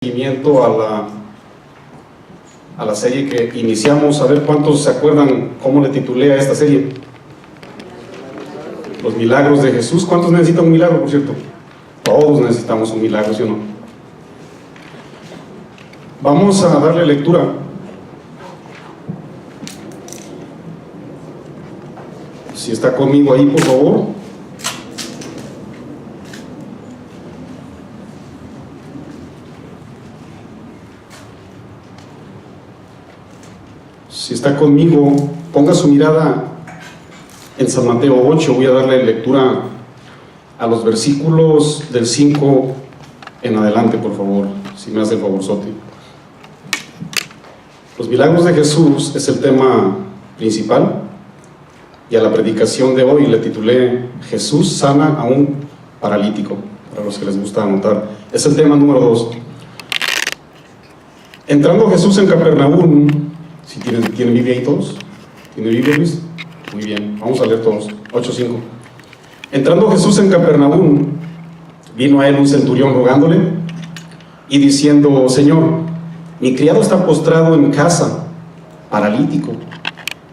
Seguimiento a la serie que iniciamos. A ver cuántos se acuerdan cómo le titulé a esta serie. Los milagros de Jesús. ¿Cuántos necesitan un milagro, por cierto? Todos necesitamos un milagro, ¿sí o no? Vamos a darle lectura si está conmigo ahí, por favor. Si está conmigo, ponga su mirada en San Mateo 8. Voy a darle lectura a los versículos del 5 en adelante, por favor, si me hace el favorzote. Los milagros de Jesús es el tema principal, y a la predicación de hoy le titulé Jesús sana a un paralítico, para los que les gusta anotar. Es el tema número 2. Entrando Jesús en Capernaum. Si tienen Biblia ahí todos. ¿Tiene Biblia, Luis? Muy bien, vamos a leer todos. 8:5. Entrando Jesús en Capernaum, vino a él un centurión rogándole y diciendo: Señor, mi criado está postrado en casa, paralítico,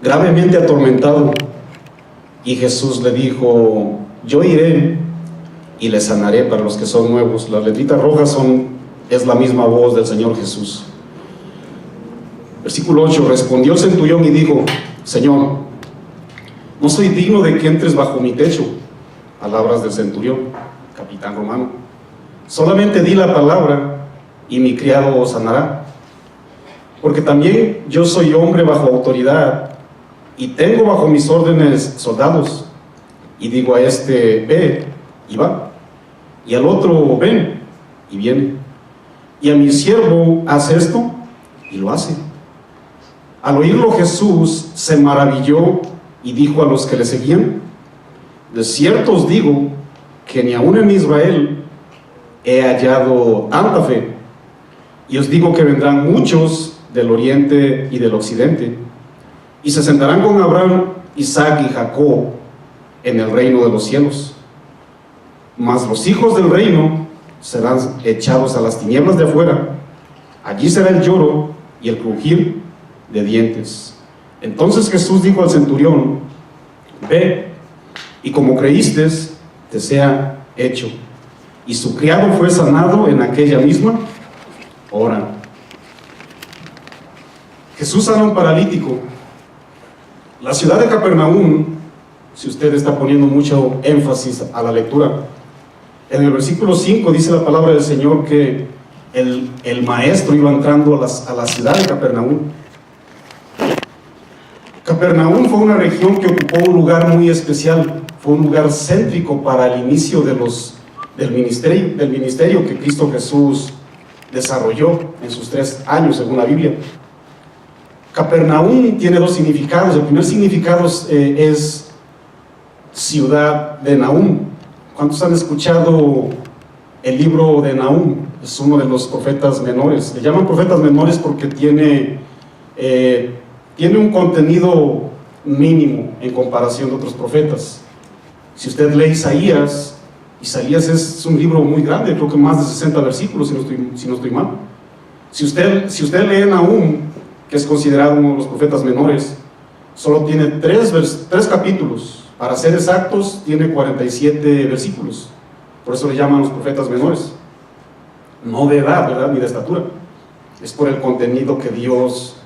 gravemente atormentado. Y Jesús le dijo: yo iré y le sanaré. Para los que son nuevos, las letritas rojas es la misma voz del Señor Jesús. Versículo 8. Respondió el centurión y dijo: Señor, no soy digno de que entres bajo mi techo. Palabras del centurión, capitán romano. Solamente di la palabra y mi criado sanará. Porque también yo soy hombre bajo autoridad y tengo bajo mis órdenes soldados. Y digo a este: ve, y va. Y al otro: ven, y viene. Y a mi siervo: haz esto, y lo hace. Al oírlo Jesús se maravilló y dijo a los que le seguían: de cierto os digo que ni aun en Israel he hallado tanta fe. Y os digo que vendrán muchos del oriente y del occidente, y se sentarán con Abraham, Isaac y Jacob en el reino de los cielos. Mas los hijos del reino serán echados a las tinieblas de afuera. Allí será el lloro y el crujir de dientes. Entonces Jesús dijo al centurión: ve, y como creíste, te sea hecho. Y su criado fue sanado en aquella misma hora. Jesús sana a un paralítico. La ciudad de Capernaum, si usted está poniendo mucho énfasis a la lectura, en el versículo 5 dice la palabra del Señor que el maestro iba entrando a la ciudad de Capernaum. Capernaum fue una región que ocupó un lugar muy especial, fue un lugar céntrico para el inicio del ministerio que Cristo Jesús desarrolló en sus 3 años, según la Biblia. Capernaum tiene 2 significados. El primer significado es ciudad de Nahum. ¿Cuántos han escuchado el libro de Nahum? Es uno de los profetas menores. Le llaman profetas menores porque tiene un contenido mínimo en comparación de otros profetas. Si usted lee Isaías es un libro muy grande, creo que más de 60 versículos, si no estoy mal. Si usted lee Nahum, que es considerado uno de los profetas menores, solo tiene 3 capítulos. Para ser exactos, tiene 47 versículos. Por eso le llaman los profetas menores. No de edad, ¿verdad?, ni de estatura. Es por el contenido que Dios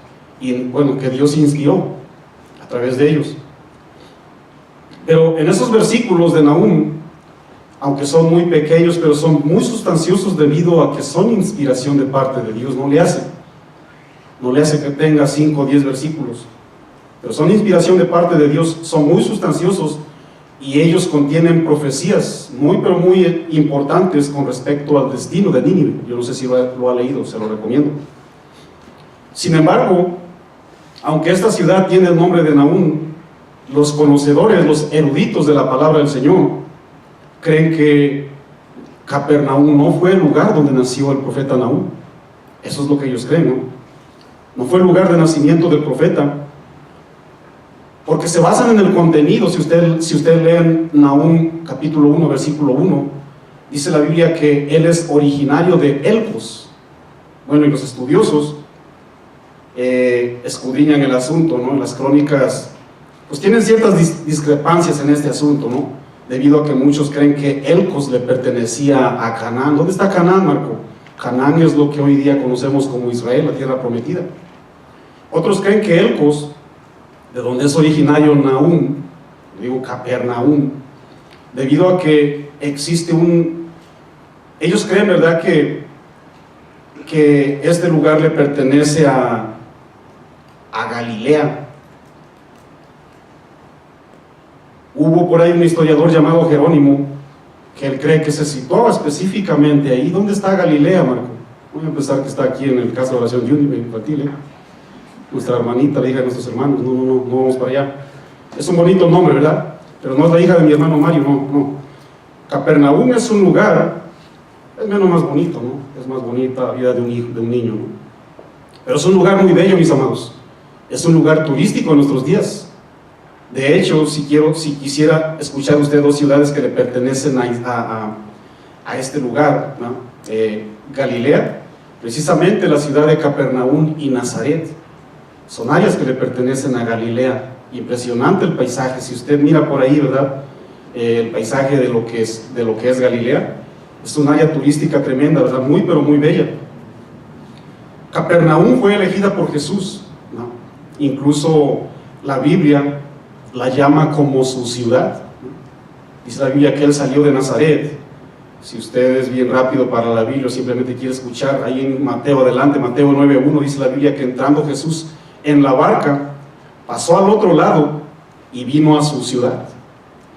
inspiró a través de ellos. Pero en esos versículos de Nahum, aunque son muy pequeños, pero son muy sustanciosos debido a que son inspiración de parte de Dios. No le hace que tenga 5 o 10 versículos, pero son inspiración de parte de Dios, son muy sustanciosos, y ellos contienen profecías muy importantes con respecto al destino de Nínive. Yo no sé si lo ha leído, se lo recomiendo. Sin embargo, aunque esta ciudad tiene el nombre de Nahum, los conocedores, los eruditos de la palabra del Señor, creen que Capernaum no fue el lugar donde nació el profeta Nahum. Eso es lo que ellos creen, ¿no? No fue el lugar de nacimiento del profeta, porque se basan en el contenido. Si usted lee en Nahum capítulo 1, versículo 1, dice la Biblia que él es originario de Elcos. Bueno, y los estudiosos escudriñan el asunto, ¿no? Las crónicas pues tienen ciertas discrepancias en este asunto, ¿no? Debido a que muchos creen que Elcos le pertenecía a Canaán. ¿Dónde está Canaán, Marco? Canaán es lo que hoy día conocemos como Israel, la tierra prometida. Otros creen que Elcos, de donde es originario Nahum, digo Capernaum, debido a que existe ellos creen, ¿verdad?, que este lugar le pertenece a Galilea. Hubo por ahí un historiador llamado Jerónimo que él cree que se situaba específicamente ahí. ¿Dónde está Galilea, Marco? Voy a empezar que está aquí en el caso de oración Unive infantil, nuestra hermanita, la hija de nuestros hermanos. No vamos para allá. Es un bonito nombre, ¿verdad? Pero no es la hija de mi hermano Mario, no. Capernaum es un lugar, es menos más bonito, ¿no? Es más bonita la vida de un hijo, de un niño, ¿no? Pero es un lugar muy bello, mis amados. Es un lugar turístico en nuestros días. De hecho, si quisiera escuchar usted dos ciudades que le pertenecen a este lugar, ¿no? Galilea, precisamente la ciudad de Capernaum y Nazaret, son áreas que le pertenecen a Galilea. Impresionante el paisaje. Si usted mira por ahí, ¿verdad?, el paisaje de lo que es Galilea, es un área turística tremenda, ¿verdad?, muy pero muy bella. Capernaum fue elegida por Jesús, ¿no? Incluso la Biblia la llama como su ciudad. Dice la Biblia que él salió de Nazaret. Si usted es bien rápido para la Biblia, simplemente quiere escuchar, ahí en Mateo, adelante, Mateo 9:1, dice la Biblia que entrando Jesús en la barca, pasó al otro lado y vino a su ciudad.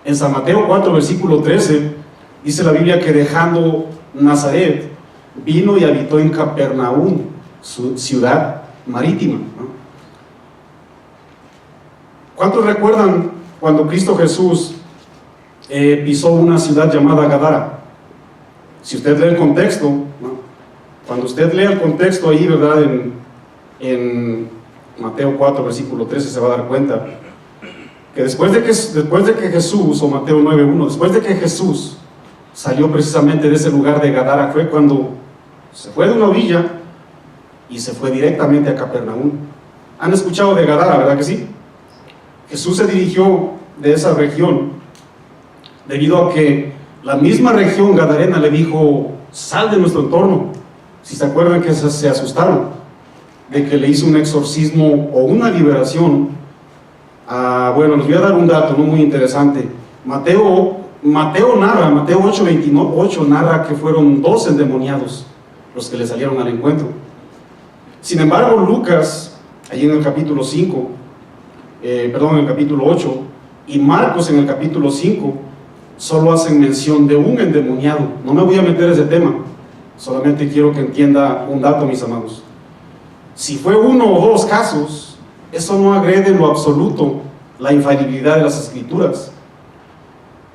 En San Mateo 4, versículo 13, dice la Biblia que dejando Nazaret, vino y habitó en Capernaum, su ciudad marítima, ¿no? ¿Cuántos recuerdan cuando Cristo Jesús pisó una ciudad llamada Gadara? Si usted lee el contexto, ¿no? Cuando usted lea el contexto ahí, ¿verdad?, en Mateo 4, versículo 13, se va a dar cuenta que después de que Jesús, o Mateo 9:1, después de que Jesús salió precisamente de ese lugar de Gadara, fue cuando se fue de una orilla y se fue directamente a Capernaum. ¿Han escuchado de Gadara, verdad que sí? Jesús se dirigió de esa región debido a que la misma región gadarena le dijo: sal de nuestro entorno. Si se acuerdan que se asustaron de que le hizo un exorcismo o una liberación. Bueno, les voy a dar un dato no muy interesante. Mateo narra, Mateo 8:28 narra que fueron 2 endemoniados los que le salieron al encuentro. Sin embargo, Lucas, allí en el capítulo 5, en el capítulo 8, y Marcos en el capítulo 5, solo hacen mención de un endemoniado. No me voy a meter en ese tema, solamente quiero que entienda un dato, mis amados. Si fue 1 o 2 casos, eso no agrede en lo absoluto la infalibilidad de las Escrituras,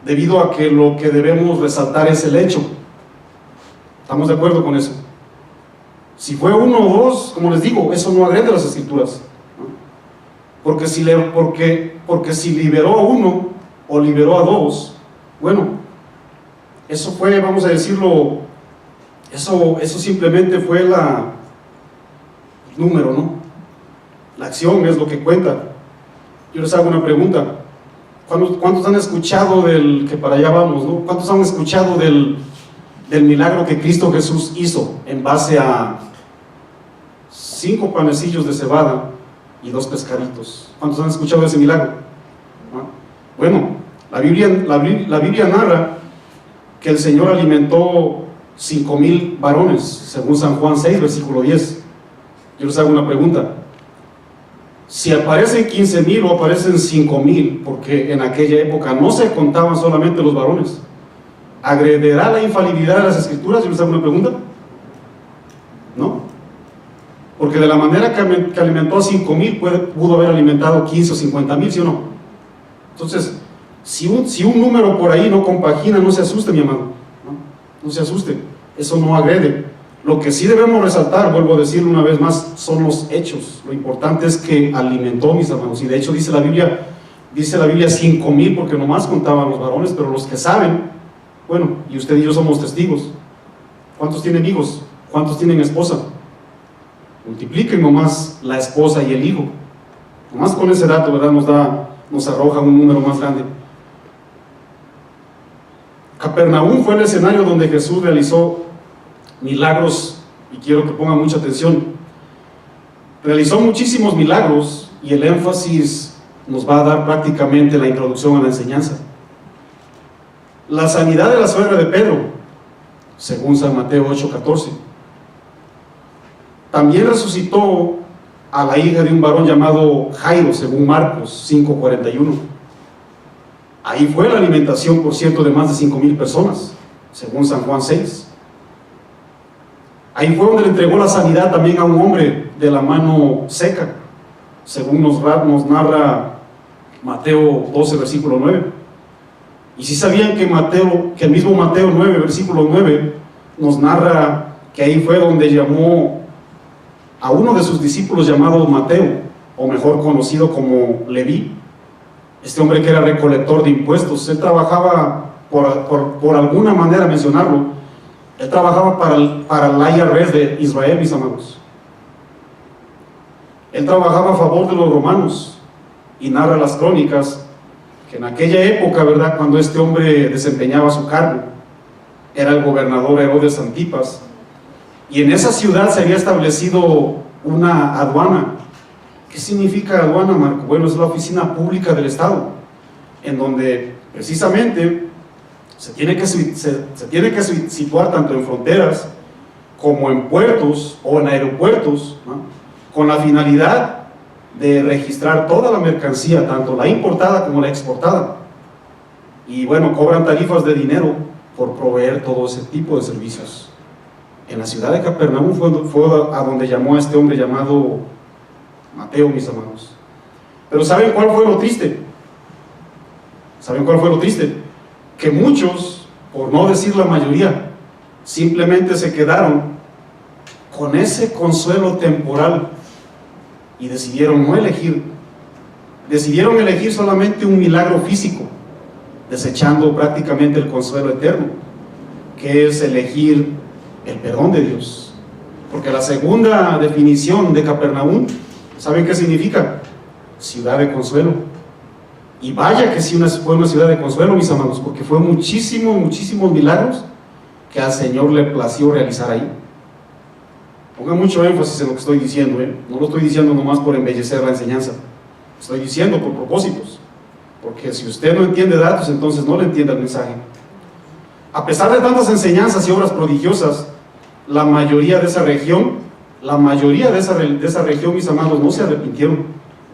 debido a que lo que debemos resaltar es el hecho. ¿Estamos de acuerdo con eso? Si fue 1 o 2, como les digo, eso no agrede las Escrituras, ¿no? Porque si liberó a 1 o liberó a 2, bueno, eso fue, vamos a decirlo, eso simplemente fue el número, ¿no? La acción es lo que cuenta. Yo les hago una pregunta: ¿cuántos han escuchado que para allá vamos, ¿no? ¿Cuántos han escuchado del milagro que Cristo Jesús hizo en base a 5 panecillos de cebada y 2 pescaditos? ¿Cuántos han escuchado de ese milagro? ¿Ah? Bueno, la Biblia narra que el Señor alimentó 5,000 varones, según San Juan 6, versículo 10. Yo les hago una pregunta: si aparecen 15,000 o aparecen 5,000, porque en aquella época no se contaban solamente los varones, ¿agrederá la infalibilidad de las Escrituras? Yo les hago una pregunta. ¿No? Porque de la manera que alimentó a 5,000, pudo haber alimentado 15 o 50,000, ¿sí o no? Entonces, si un número por ahí no compagina, no se asuste, mi amado, no se asuste, eso no agrede. Lo que sí debemos resaltar, vuelvo a decirlo una vez más, son los hechos. Lo importante es que alimentó, mis hermanos, y de hecho dice la Biblia 5,000, porque nomás contaban los varones, pero los que saben, bueno, y usted y yo somos testigos. ¿Cuántos tienen hijos? ¿Cuántos tienen esposa? Multipliquen nomás la esposa y el hijo. Nomás con ese dato, ¿verdad? Nos arroja un número más grande. Capernaum fue el escenario donde Jesús realizó milagros, y quiero que pongan mucha atención. Realizó muchísimos milagros, y el énfasis nos va a dar prácticamente la introducción a la enseñanza. La sanidad de la suegra de Pedro, según San Mateo 8:14. También resucitó a la hija de un varón llamado Jairo, según Marcos 5:41. Ahí fue la alimentación, por cierto, de más de 5,000 personas, según San Juan 6. Ahí fue donde le entregó la sanidad también a un hombre de la mano seca, según nos narra Mateo 12, versículo 9. Y si sabían que el mismo Mateo 9, versículo 9, nos narra que ahí fue donde llamó a uno de sus discípulos llamado Mateo, o mejor conocido como Leví, este hombre que era recolector de impuestos. Él trabajaba, por alguna manera mencionarlo, él trabajaba para el IRS de Israel, mis amados. Él trabajaba a favor de los romanos, y narra las crónicas que en aquella época, ¿verdad?, cuando este hombre desempeñaba su cargo, era el gobernador Herodes Antipas, y en esa ciudad se había establecido una aduana. ¿Qué significa aduana, Marco? Bueno, es la oficina pública del Estado, en donde precisamente se tiene que situar tanto en fronteras como en puertos o en aeropuertos, ¿no?, con la finalidad de registrar toda la mercancía, tanto la importada como la exportada. Y bueno, cobran tarifas de dinero por proveer todo ese tipo de servicios. En la ciudad de Capernaum fue a donde llamó a este hombre llamado Mateo, mis amados. Pero ¿saben cuál fue lo triste? ¿Saben cuál fue lo triste? Que muchos, por no decir la mayoría, simplemente se quedaron con ese consuelo temporal y decidieron no elegir. Decidieron elegir solamente un milagro físico, desechando prácticamente el consuelo eterno, que es elegir el perdón de Dios. Porque la segunda definición de Capernaum, ¿saben qué significa? Ciudad de consuelo. Y vaya que sí fue una ciudad de consuelo, mis amados, porque fue muchísimos milagros que al Señor le plació realizar ahí. Pongan mucho énfasis en lo que estoy diciendo, ¿eh? No lo estoy diciendo nomás por embellecer la enseñanza, estoy diciendo por propósitos, porque si usted no entiende datos, entonces no le entiende el mensaje. A pesar de tantas enseñanzas y obras prodigiosas, la mayoría de esa región, mis amados, no se arrepintieron,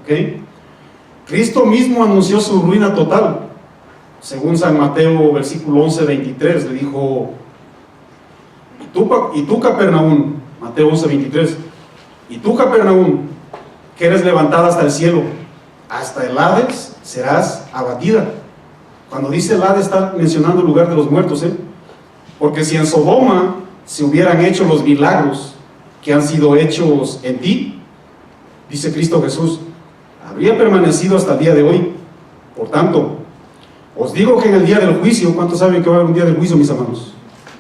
¿ok? Cristo mismo anunció su ruina total. Según San Mateo, versículo 11:23, le dijo: y tú Capernaum, Mateo 11:23, y tú Capernaum, que eres levantada hasta el cielo, hasta el Hades serás abatida. Cuando dice el Hades está mencionando el lugar de los muertos, porque si en Sodoma se hubieran hecho los milagros que han sido hechos en ti, dice Cristo Jesús, habría permanecido hasta el día de hoy. Por tanto, os digo que en el día del juicio, ¿cuántos saben que va a haber un día del juicio, mis hermanos?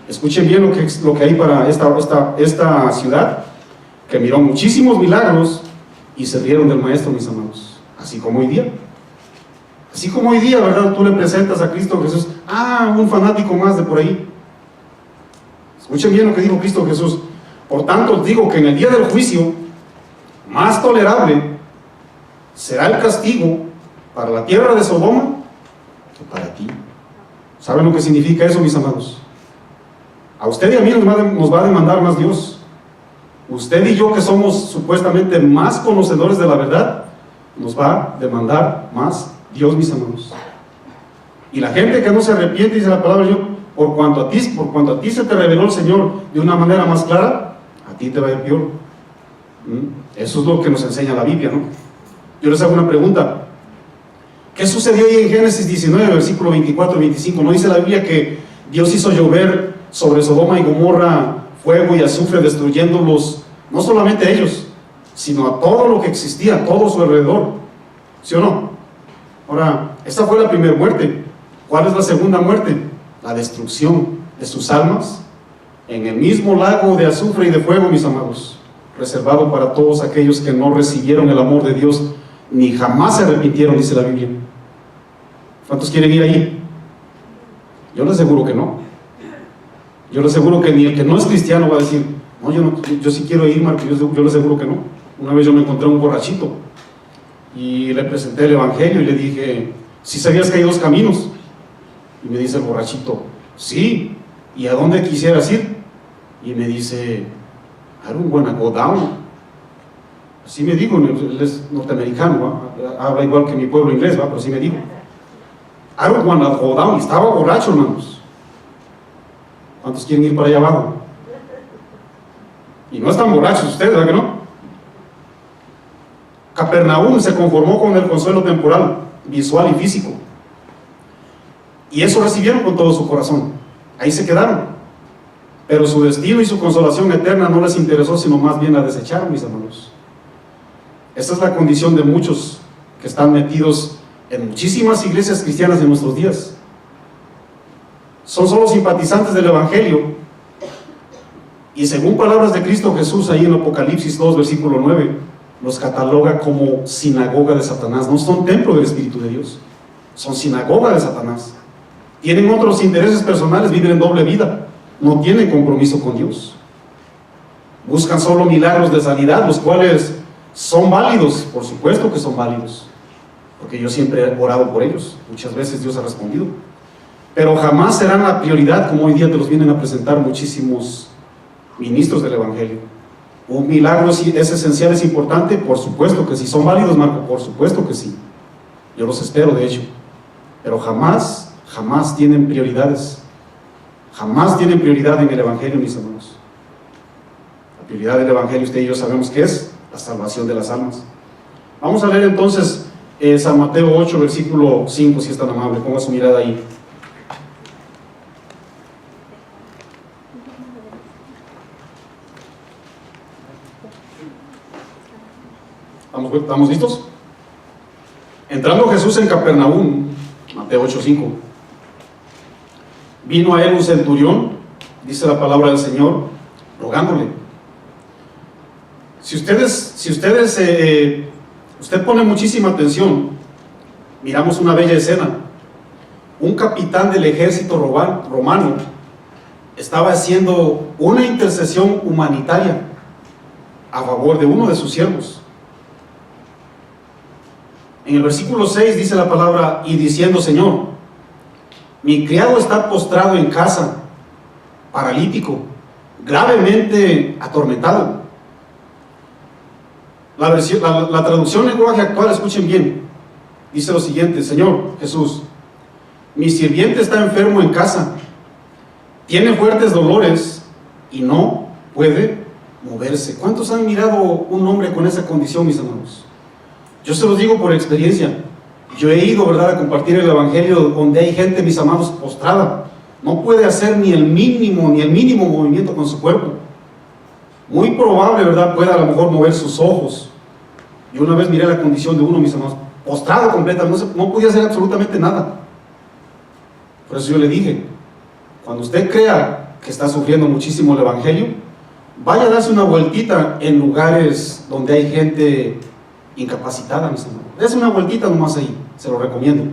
Escuchen bien lo que hay para esta ciudad, que miró muchísimos milagros y se rieron del Maestro, mis amados. Así como hoy día. Así como hoy día, ¿verdad? Tú le presentas a Cristo Jesús, un fanático más de por ahí. Escuchen bien lo que dijo Cristo Jesús. Por tanto, os digo que en el día del juicio, más tolerable será el castigo para la tierra de Sodoma que para ti. ¿Saben lo que significa eso, mis amados? A usted y a mí nos va a demandar más Dios. Usted y yo, que somos supuestamente más conocedores de la verdad, nos va a demandar más Dios, mis amados. Y la gente que no se arrepiente, dice la palabra, por cuanto a ti se te reveló el Señor de una manera más clara, a ti te va a ir peor. Eso es lo que nos enseña la Biblia, ¿no? Yo les hago una pregunta. ¿Qué sucedió ahí en Génesis 19, versículo 24 y 25? ¿No dice la Biblia que Dios hizo llover sobre Sodoma y Gomorra fuego y azufre, destruyéndolos, no solamente a ellos, sino a todo lo que existía, a todo su alrededor? ¿Sí o no? Ahora, esta fue la primera muerte. ¿Cuál es la segunda muerte? La destrucción de sus almas en el mismo lago de azufre y de fuego, mis amados. reservado para todos aquellos que no recibieron el amor de Dios, ni jamás se arrepintieron, dice la Biblia. ¿Cuántos quieren ir ahí? Yo les aseguro que no. Yo les aseguro que ni el que no es cristiano va a decir, no, yo sí quiero ir, Marco. Yo les aseguro que no. Una vez yo me encontré a un borrachito y le presenté el evangelio y le dije, ¿sí sabías que hay dos caminos? Y me dice el borrachito, sí, ¿y a dónde quisieras ir? Y me dice, I don't wanna go down. Así me dijo, él es norteamericano, ¿va? Habla igual que mi pueblo inglés, ¿va? Pero así me dijo, I don't wanna go down. Y estaba borracho, hermanos. ¿Cuántos quieren ir para allá abajo? Y no están borrachos ustedes, ¿verdad que no? Capernaum se conformó con el consuelo temporal, visual y físico. Y eso recibieron con todo su corazón. Ahí se quedaron. Pero su destino y su consolación eterna no les interesó, sino más bien la desecharon, mis hermanos. Esta es la condición de muchos que están metidos en muchísimas iglesias cristianas de nuestros días. Son solo simpatizantes del evangelio. Y según palabras de Cristo Jesús, ahí en Apocalipsis 2, versículo 9, los cataloga como sinagoga de Satanás. No son templo del Espíritu de Dios, son sinagoga de Satanás. Tienen otros intereses personales, viven en doble vida, no tienen compromiso con Dios. Buscan solo milagros de sanidad, los cuales son válidos, por supuesto que son válidos, porque yo siempre he orado por ellos, muchas veces Dios ha respondido, pero jamás serán la prioridad como hoy día te los vienen a presentar muchísimos ministros del evangelio. Un milagro es esencial, es importante, por supuesto que sí. ¿Son válidos, Marco? Por supuesto que sí, yo los espero de hecho, pero jamás tienen prioridades, jamás tienen prioridad en el evangelio, mis hermanos. La prioridad del evangelio, usted y yo sabemos que es la salvación de las almas. Vamos a leer entonces San Mateo 8, versículo 5, si es tan amable, ponga su mirada ahí. ¿Estamos listos? Entrando Jesús en Capernaum, Mateo 8, 5, vino a él un centurión, dice la palabra del Señor, rogándole. Usted pone muchísima atención, miramos una bella escena. Un capitán del ejército romano estaba haciendo una intercesión humanitaria a favor de uno de sus siervos. En el versículo 6 dice la palabra, y diciendo, Señor, mi criado está postrado en casa, paralítico, gravemente atormentado. La traducción lenguaje actual, escuchen bien, dice lo siguiente: Señor Jesús, mi sirviente está enfermo en casa, tiene fuertes dolores y no puede moverse. ¿Cuántos han mirado un hombre con esa condición, mis hermanos? Yo se los digo por experiencia. Yo he ido, ¿verdad?, a compartir el evangelio donde hay gente, mis amados, postrada. No puede hacer ni el mínimo movimiento con su cuerpo. Muy probable, ¿verdad?, pueda a lo mejor mover sus ojos. Yo una vez miré la condición de uno, mis amados, postrado completamente, no podía hacer absolutamente nada. Por eso yo le dije, cuando usted crea que está sufriendo muchísimo el evangelio, vaya a darse una vueltita en lugares donde hay gente incapacitada, mis hermanos. Dese una vueltita nomás ahí, se lo recomiendo,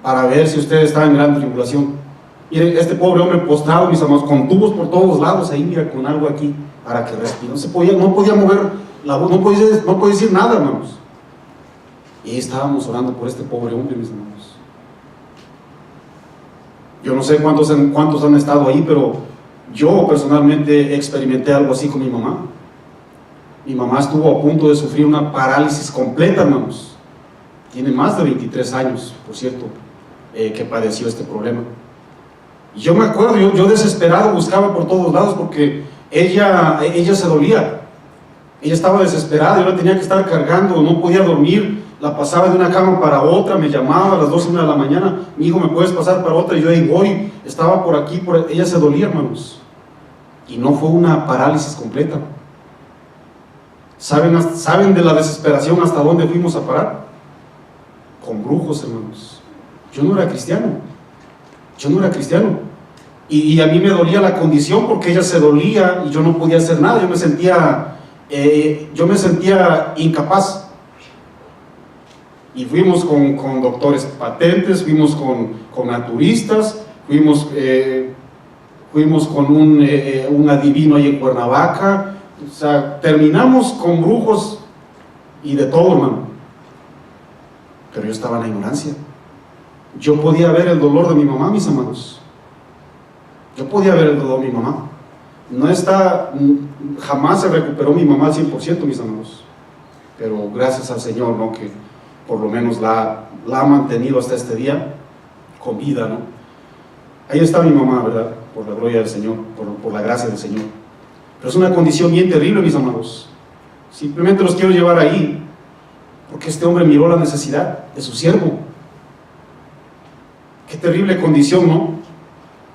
para ver si usted está en gran tribulación. Mire, este pobre hombre postrado, mis hermanos, con tubos por todos lados, ahí mira, con algo aquí para que respire. No podía mover la voz, no podía decir nada, hermanos. Y estábamos orando por este pobre hombre, mis hermanos. Yo no sé cuántos han estado ahí, pero yo personalmente experimenté algo así con mi mamá. Mi mamá estuvo a punto de sufrir una parálisis completa, hermanos. Tiene más de 23 años, por cierto, que padeció este problema. Y yo me acuerdo, yo desesperado buscaba por todos lados porque ella se dolía. Ella estaba desesperada, yo la tenía que estar cargando, no podía dormir, la pasaba de una cama para otra, me llamaba a las 12 de la mañana, mi hijo, ¿me puedes pasar para otra? Y yo ahí voy, estaba por aquí, ella se dolía, hermanos. Y no fue una parálisis completa. ¿Saben de la desesperación hasta dónde fuimos a parar? Con brujos, hermanos. Yo no era cristiano. Y a mí me dolía la condición porque ella se dolía y yo no podía hacer nada. Yo me sentía yo me sentía incapaz. Y fuimos con doctores patentes, fuimos con naturistas, fuimos con un adivino ahí en Cuernavaca. O sea, terminamos con brujos y de todo, hermano. Pero yo estaba en la ignorancia. Yo podía ver el dolor de mi mamá, mis hermanos. Yo podía ver el dolor de mi mamá. Jamás se recuperó mi mamá al 100%, mis hermanos. Pero gracias al Señor, ¿no? Que por lo menos la ha mantenido hasta este día con vida, ¿no? Ahí está mi mamá, ¿verdad? Por la gloria del Señor, por la gracia del Señor. Pero es una condición bien terrible, mis hermanos. Simplemente los quiero llevar ahí, porque este hombre miró la necesidad de su siervo. Qué terrible condición, ¿no?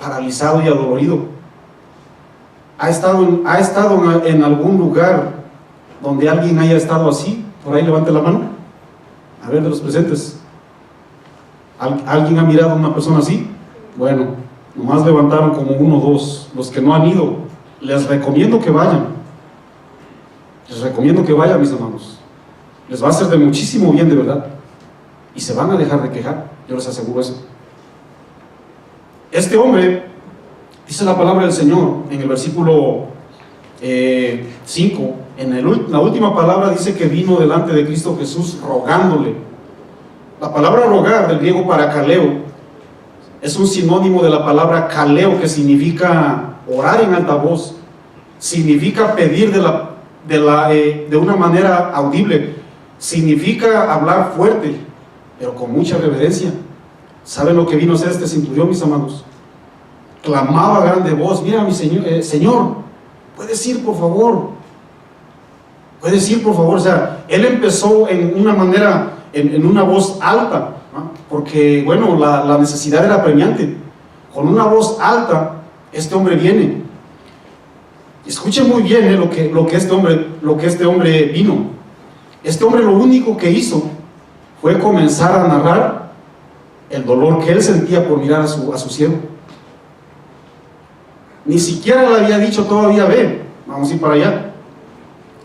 Paralizado y adolorido. ¿Ha estado en algún lugar donde alguien haya estado así? Por ahí levante la mano. A ver, de los presentes. ¿Alguien ha mirado a una persona así? Bueno, nomás levantaron como 1 o 2. Los que no han ido, les recomiendo que vayan. Les recomiendo que vayan, mis hermanos. Les va a hacer de muchísimo bien, de verdad. Y se van a dejar de quejar, yo les aseguro eso. Este hombre, dice la palabra del Señor en el versículo 5, la última palabra dice que vino delante de Cristo Jesús rogándole. La palabra rogar, del griego parakaleo, es un sinónimo de la palabra kaleo, que significa orar en alta voz, significa pedir de una manera audible, significa hablar fuerte, pero con mucha reverencia. ¿Saben lo que vino a hacer este centurión, mis amados? Clamaba a grande voz: mira, mi Señor, Señor, ¿puedes ir, por favor? ¿Puedes ir, por favor? O sea, él empezó en una manera, en una voz alta, ¿no? Porque, bueno, la necesidad era apremiante. Con una voz alta, este hombre viene. Escuchen muy bien lo que este hombre vino. Este hombre lo único que hizo fue comenzar a narrar el dolor que él sentía por mirar a su siervo. Ni siquiera le había dicho todavía: ve, vamos a ir para allá.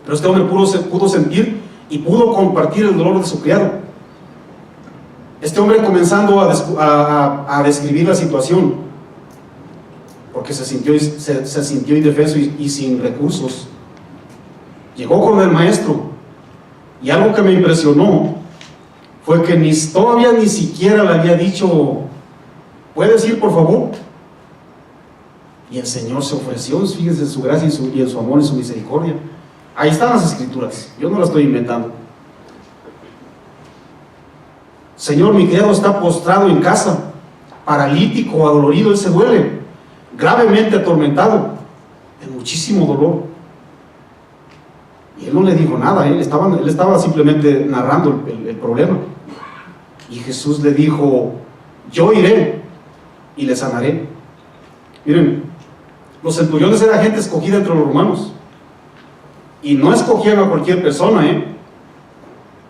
Pero este hombre pudo sentir y pudo compartir el dolor de su criado. Este hombre, comenzando a describir la situación, porque se sintió indefenso y sin recursos, llegó con el maestro. Y algo que me impresionó fue que todavía ni siquiera le había dicho: ¿puedes ir, por favor? Y el Señor se ofreció, fíjense, en su gracia y en su amor y su misericordia. Ahí están las escrituras, yo no las estoy inventando. Señor, mi criado está postrado en casa, paralítico, adolorido, él se duele, gravemente atormentado, de muchísimo dolor. Y él no le dijo nada, él estaba simplemente narrando el problema. Y Jesús le dijo: yo iré y le sanaré. Miren, los centuriones eran gente escogida entre los romanos, y no escogían a cualquier persona,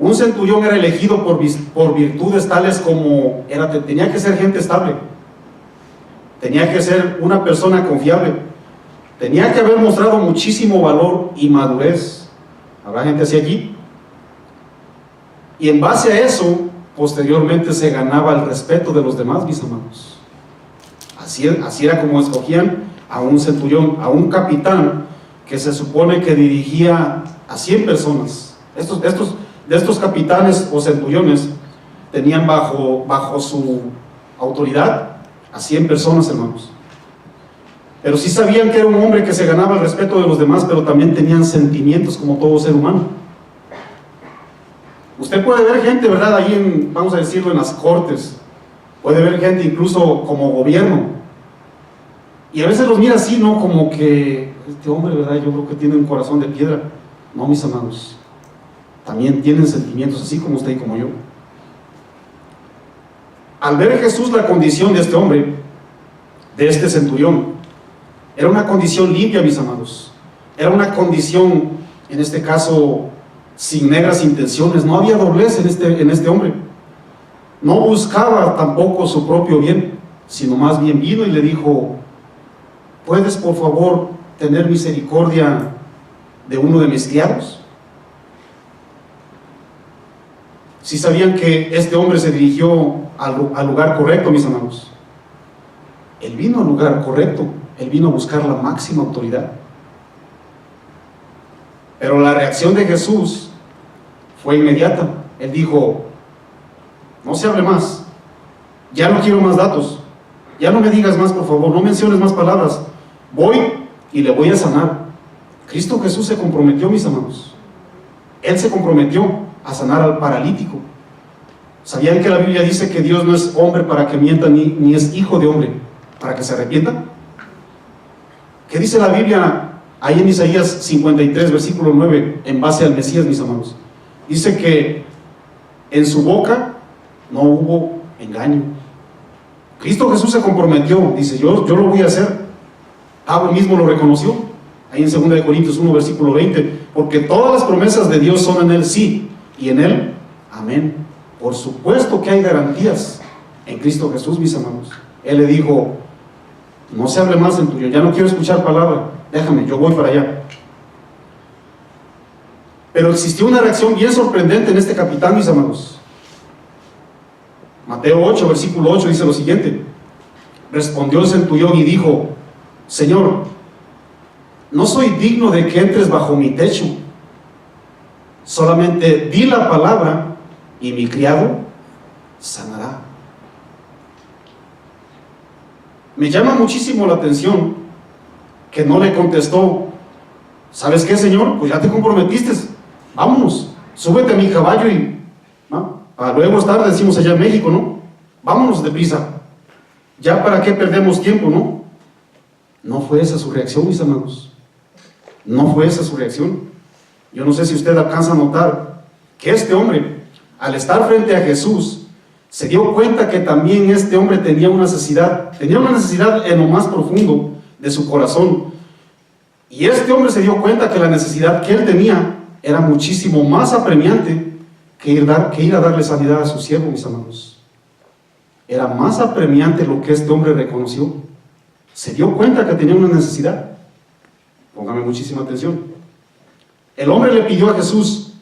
Un centurión era elegido por virtudes tales como tenía que ser gente estable, tenía que ser una persona confiable, tenía que haber mostrado muchísimo valor y madurez. ¿Habrá gente así aquí? Y en base a eso, posteriormente se ganaba el respeto de los demás, mis hermanos. Así era como escogían a un centurión, a un capitán que se supone que dirigía a 100 personas. Estos capitanes o centuriones tenían bajo su autoridad a 100 personas, hermanos. Pero sí sabían que era un hombre que se ganaba el respeto de los demás, pero también tenían sentimientos como todo ser humano. Usted puede ver gente, ¿verdad?, ahí vamos a decirlo, en las cortes. Puede ver gente incluso como gobierno. Y a veces los mira así, ¿no? Como que este hombre, ¿verdad?, yo creo que tiene un corazón de piedra. No, mis hermanos, también tienen sentimientos así como usted y como yo. Al ver Jesús la condición de este hombre, de este centurión, era una condición limpia, mis amados. Era una condición, en este caso, sin negras intenciones. No había doblez en este hombre. No buscaba tampoco su propio bien, sino más bien vino y le dijo: ¿puedes, por favor, tener misericordia de uno de mis criados? Si sabían que este hombre se dirigió al lugar correcto, mis hermanos. Él vino al lugar correcto, él vino a buscar la máxima autoridad. Pero la reacción de Jesús fue inmediata. Él dijo: no se hable más, ya no quiero más datos, ya no me digas más, por favor, no menciones más palabras, voy y le voy a sanar. Cristo Jesús se comprometió, mis hermanos. Él se comprometió a sanar al paralítico. ¿Sabían que la Biblia dice que Dios no es hombre para que mienta, ni es hijo de hombre para que se arrepienta? ¿Qué dice la Biblia ahí en Isaías 53, versículo 9, en base al Mesías, mis hermanos? Dice que en su boca no hubo engaño. Cristo Jesús se comprometió, dice: yo lo voy a hacer. Pablo mismo lo reconoció, ahí en 2 Corintios 1, versículo 20, porque todas las promesas de Dios son en Él sí, y en Él amén. Por supuesto que hay garantías en Cristo Jesús, mis hermanos. Él le dijo: no se hable más en tuyo, ya no quiero escuchar palabra, déjame, yo voy para allá. Pero existió una reacción bien sorprendente en este capitán, mis hermanos. Mateo 8, versículo 8 dice lo siguiente: respondió el centurión y dijo: Señor, no soy digno de que entres bajo mi techo, solamente di la palabra y mi criado sanará. Me llama muchísimo la atención que no le contestó: ¿sabes qué, Señor? Pues ya te comprometiste, vámonos, súbete a mi caballo y luego es tarde, decimos allá en México, ¿no? Vámonos deprisa, ya para qué perdemos tiempo, ¿no? No fue esa su reacción, mis hermanos. No fue esa su reacción. Yo no sé si usted alcanza a notar que este hombre, al estar frente a Jesús, se dio cuenta que también este hombre tenía una necesidad en lo más profundo de su corazón. Y este hombre se dio cuenta que la necesidad que él tenía era muchísimo más apremiante que ir a darle sanidad a su siervo, mis hermanos. Era más apremiante lo que este hombre reconoció. Se dio cuenta que tenía una necesidad. Póngame muchísima atención. El hombre le pidió a Jesús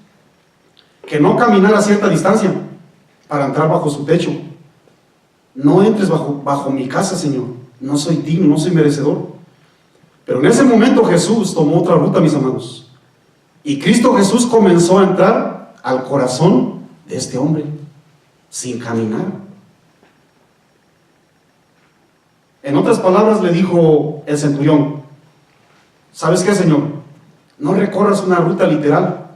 que no caminara a cierta distancia para entrar bajo su techo. No entres bajo mi casa, Señor. No soy digno, no soy merecedor. Pero en ese momento Jesús tomó otra ruta, mis hermanos. Y Cristo Jesús comenzó a entrar al corazón de este hombre, sin caminar. En otras palabras le dijo el centurión: ¿sabes qué, Señor? No recorras una ruta literal,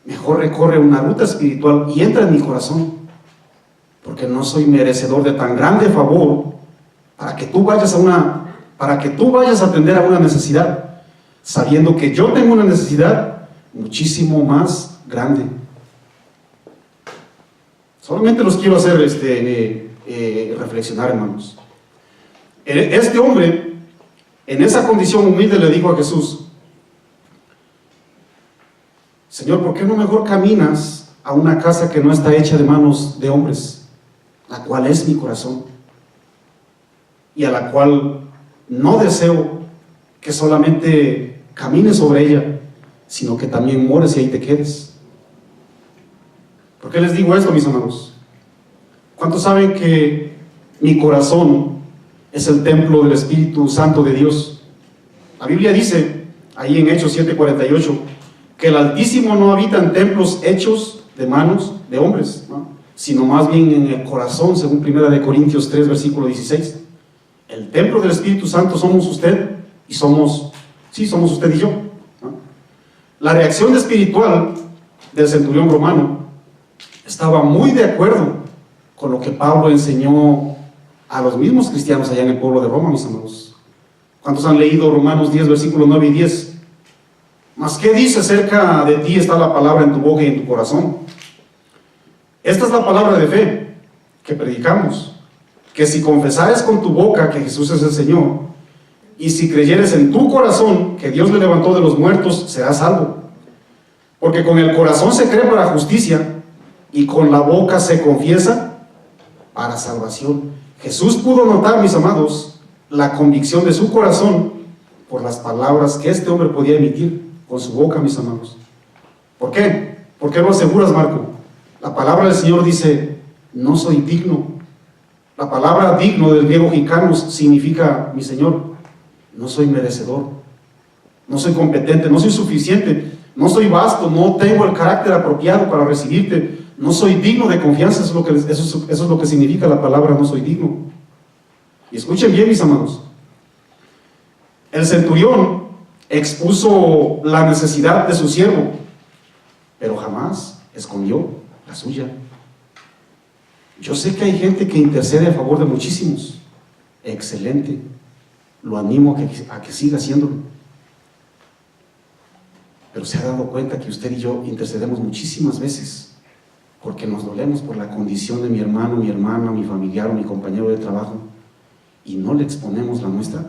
mejor recorre una ruta espiritual y entra en mi corazón, porque no soy merecedor de tan grande favor para que tú vayas a atender a una necesidad, sabiendo que yo tengo una necesidad muchísimo más grande. Solamente los quiero hacer reflexionar, hermanos. Este hombre, en esa condición humilde, le dijo a Jesús: Señor, ¿por qué no mejor caminas a una casa que no está hecha de manos de hombres, la cual es mi corazón, y a la cual no deseo que solamente camines sobre ella, sino que también mores y ahí te quedes? ¿Por qué les digo esto, mis hermanos? ¿Cuántos saben que mi corazón es el templo del Espíritu Santo de Dios? La Biblia dice, ahí en Hechos 7:48, que el Altísimo no habita en templos hechos de manos de hombres, ¿no?, sino más bien en el corazón, según 1 Corintios 3, versículo 16. El templo del Espíritu Santo somos usted y somos usted y yo, ¿no? La reacción espiritual del centurión romano estaba muy de acuerdo con lo que Pablo enseñó a los mismos cristianos allá en el pueblo de Roma, mis hermanos. ¿Cuántos han leído Romanos 10, versículos 9 y 10? ¿Mas qué dice? Cerca de ti está la palabra en tu boca y en tu corazón. Esta es la palabra de fe que predicamos, que si confesares con tu boca que Jesús es el Señor, y si creyeres en tu corazón que Dios le levantó de los muertos, serás salvo. Porque con el corazón se cree para justicia, y con la boca se confiesa para salvación. Jesús pudo notar, mis amados, la convicción de su corazón por las palabras que este hombre podía emitir con su boca, mis amados. ¿Por qué? ¿Por qué lo aseguras, Marco? La palabra del Señor dice, no soy digno. La palabra digno del griego gicanos significa, mi Señor, no soy merecedor, no soy competente, no soy suficiente, no soy vasto, no tengo el carácter apropiado para recibirte, no soy digno de confianza. Eso es lo que significa la palabra no soy digno. Y escuchen bien, mis amados, el centurión expuso la necesidad de su siervo, pero jamás escondió la suya. Yo sé que hay gente que intercede a favor de muchísimos. Excelente. Lo animo a que siga haciéndolo. Pero se ha dado cuenta que usted y yo intercedemos muchísimas veces porque nos dolemos por la condición de mi hermano, mi hermana, mi familiar o mi compañero de trabajo y no le exponemos la nuestra.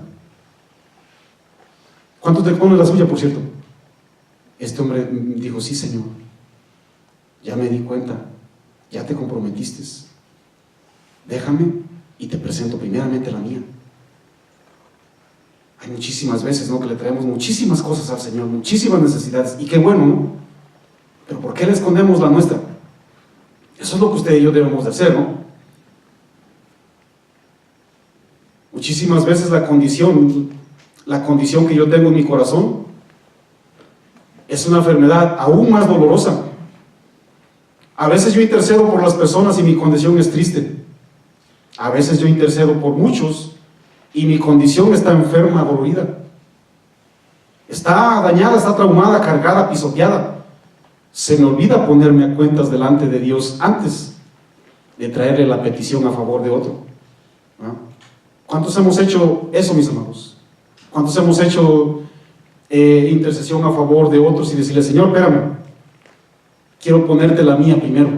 ¿Cuánto te expone la suya, por cierto? Este hombre dijo, sí, Señor, ya me di cuenta, ya te comprometiste, déjame y te presento primeramente la mía. Hay muchísimas veces, ¿no?, que le traemos muchísimas cosas al Señor, muchísimas necesidades, y qué bueno, ¿no? Pero ¿por qué le escondemos la nuestra? Eso es lo que usted y yo debemos de hacer, ¿no? Muchísimas veces la condición que yo tengo en mi corazón es una enfermedad aún más dolorosa. A veces yo intercedo por las personas y mi condición es triste. A veces yo intercedo por muchos y mi condición está enferma, dolorida. Está dañada, está traumada, cargada, pisoteada. Se me olvida ponerme a cuentas delante de Dios antes de traerle la petición a favor de otro. ¿No? ¿Cuántos hemos hecho eso, mis amados? ¿Cuántos hemos hecho intercesión a favor de otros y decirle, Señor, espérame, quiero ponerte la mía primero?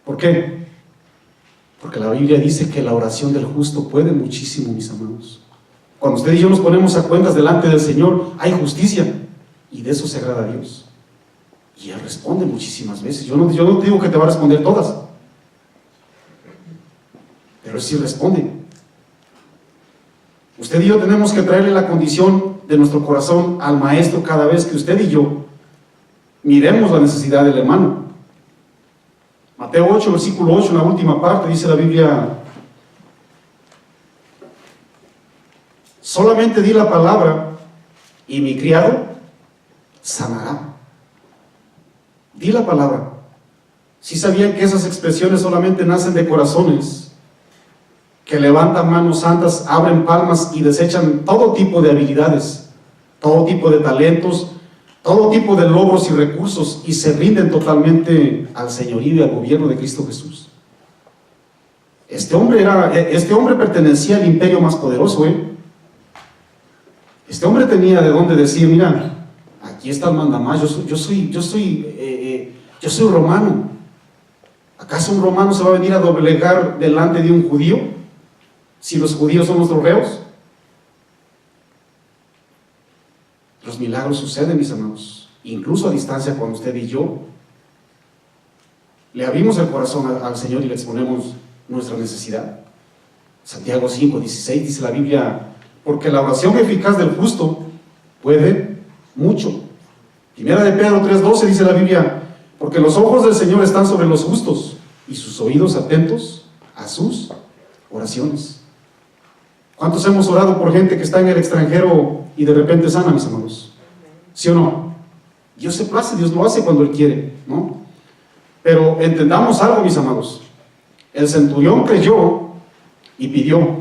¿Por qué? Porque la Biblia dice que la oración del justo puede muchísimo, mis amados. Cuando usted y yo nos ponemos a cuentas delante del Señor, hay justicia, y de eso se agrada a Dios. Y Él responde muchísimas veces. Yo no digo que te va a responder todas, pero Él sí responde. Usted y yo tenemos que traerle la condición de nuestro corazón al Maestro cada vez que usted y yo miremos la necesidad del hermano. Mateo 8, versículo 8, en la última parte, dice la Biblia, solamente di la palabra y mi criado sanará. Di la palabra. ¿Sí sabían que esas expresiones solamente nacen de corazones que levantan manos santas, abren palmas y desechan todo tipo de habilidades, todo tipo de talentos, todo tipo de logros y recursos, y se rinden totalmente al señorío y al gobierno de Cristo Jesús? Este hombre pertenecía al imperio más poderoso, Este hombre tenía de dónde decir, mira, aquí está el mandamás, yo soy romano. ¿Acaso un romano se va a venir a doblegar delante de un judío? Si los judíos son nuestros reos. Los milagros suceden, mis hermanos, incluso a distancia, cuando usted y yo le abrimos el corazón al Señor y le exponemos nuestra necesidad. Santiago 5, 16 dice la Biblia, porque la oración eficaz del justo puede mucho. Primera de Pedro 3:12 dice la Biblia, porque los ojos del Señor están sobre los justos y sus oídos atentos a sus oraciones. ¿Cuántos hemos orado por gente que está en el extranjero y de repente sana, mis hermanos? ¿Sí o no? Dios se place, Dios lo hace cuando Él quiere, ¿no? Pero entendamos algo, mis amados. El centurión creyó y pidió,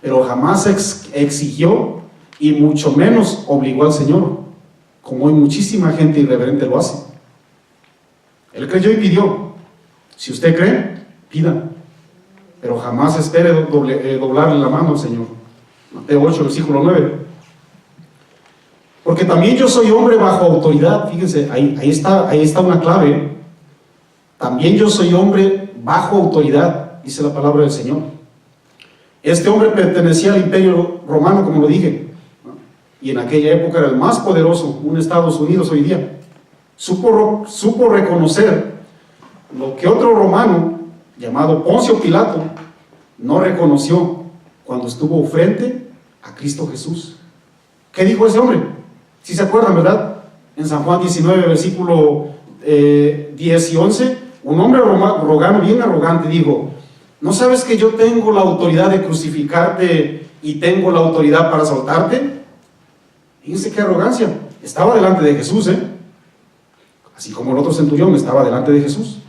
pero jamás exigió y mucho menos obligó al Señor, como hoy muchísima gente irreverente lo hace. Él creyó y pidió. Si usted cree, pida, pero jamás espere doblarle la mano al Señor. Mateo 8, versículo 9. Porque también yo soy hombre bajo autoridad. Fíjense, ahí está una clave. También yo soy hombre bajo autoridad, dice la palabra del Señor. Este hombre pertenecía al imperio romano, como lo dije, ¿no? Y en aquella época era el más poderoso, un Estados Unidos hoy día. Supo reconocer lo que otro romano llamado Poncio Pilato no reconoció cuando estuvo frente a Cristo Jesús. ¿Qué dijo ese hombre? ¿Sí se acuerdan, verdad? En San Juan 19, versículo 10 y 11, un hombre rogando, bien arrogante, dijo: ¿no sabes que yo tengo la autoridad de crucificarte y tengo la autoridad para soltarte? Fíjense qué arrogancia. Estaba delante de Jesús, así como el otro centurión estaba delante de Jesús.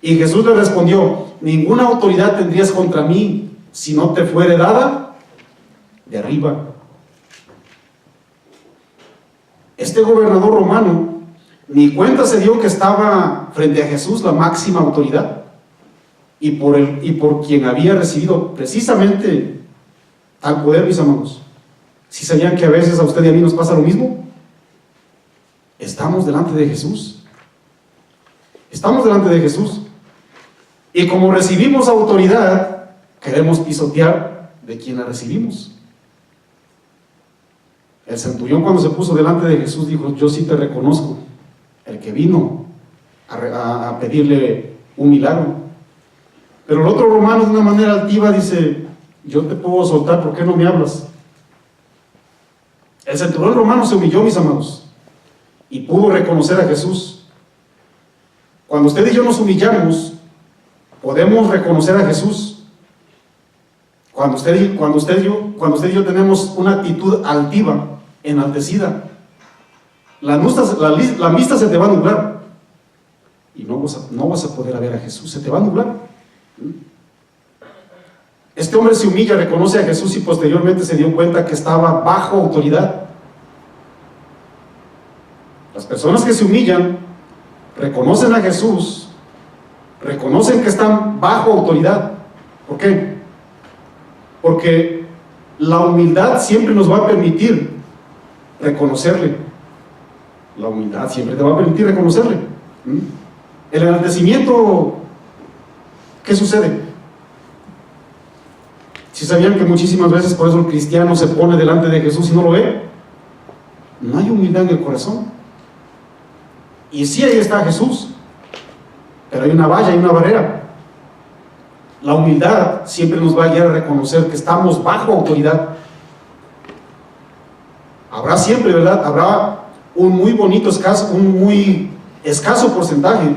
Y Jesús le respondió: ninguna autoridad tendrías contra mí si no te fuere dada de arriba. Este gobernador romano ni cuenta se dio que estaba frente a Jesús, la máxima autoridad, y por quien había recibido precisamente tal poder, mis amados. ¿Sí sabían que a veces a usted y a mí nos pasa lo mismo? Estamos delante de Jesús. Estamos delante de Jesús. Y como recibimos autoridad, queremos pisotear de quien la recibimos. El centurión, cuando se puso delante de Jesús, dijo: yo sí te reconozco, el que vino a pedirle un milagro. Pero el otro romano, de una manera altiva, dice: yo te puedo soltar, ¿por qué no me hablas? El centurión romano se humilló, mis amados, y pudo reconocer a Jesús. Cuando usted y yo nos humillamos, podemos reconocer a Jesús. Cuando usted y yo tenemos una actitud altiva, enaltecida, la vista se te va a nublar y no vas a poder ver a Jesús, se te va a nublar. Este hombre se humilla, reconoce a Jesús y posteriormente se dio cuenta que estaba bajo autoridad. Las personas que se humillan reconocen a Jesús, reconocen que están bajo autoridad. ¿Por qué? Porque la humildad siempre nos va a permitir reconocerle. La humildad siempre te va a permitir reconocerle. El enaltecimiento, ¿qué sucede? Si sabían que muchísimas veces por eso el cristiano se pone delante de Jesús y no lo ve, no hay humildad en el corazón. Y sí, ahí está Jesús, pero hay una valla, hay una barrera. La humildad siempre nos va a guiar a reconocer que estamos bajo autoridad. Habrá siempre, ¿verdad? Habrá un muy escaso porcentaje